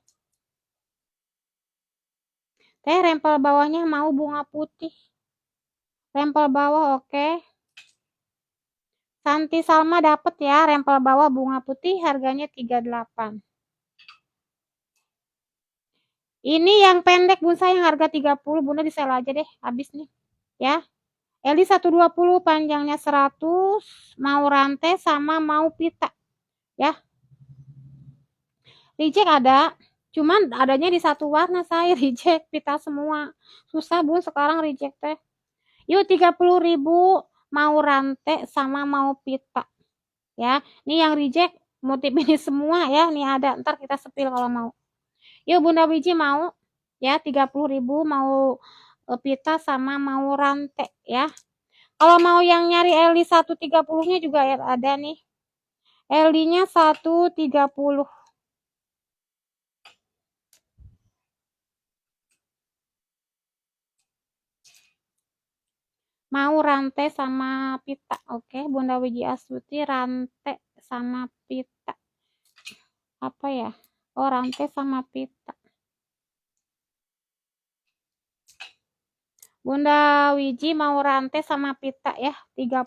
Rempel bawahnya mau bunga putih. Rempel bawah oke. Santi Salma dapet ya, rempel bawah bunga putih, harganya 38. Ini yang pendek bonsai yang harga 30, Bunda di sel aja deh, habis nih. Ya. Eli 120, panjangnya 100, mau rantai sama mau pita. Ya. Reject ada, cuman adanya di 1 warna, saya reject pita semua. Susah, Bun, sekarang reject teh. Yuk 30.000 mau rantai sama mau pita. Ya, ini yang reject motif ini semua ya, nih ada, ntar kita sepil kalau mau. Yuk Bunda Wiji mau ya 30.000 mau pita sama mau rantai ya. Kalau mau yang nyari LD 130-nya juga ya, ada nih. LD-nya 130. Mau rantai sama pita. Oke, Bunda Wiji Astuti rantai sama pita. Apa ya? Oh, rantai sama pita. Bunda Wiji mau rantai sama pita ya, 30.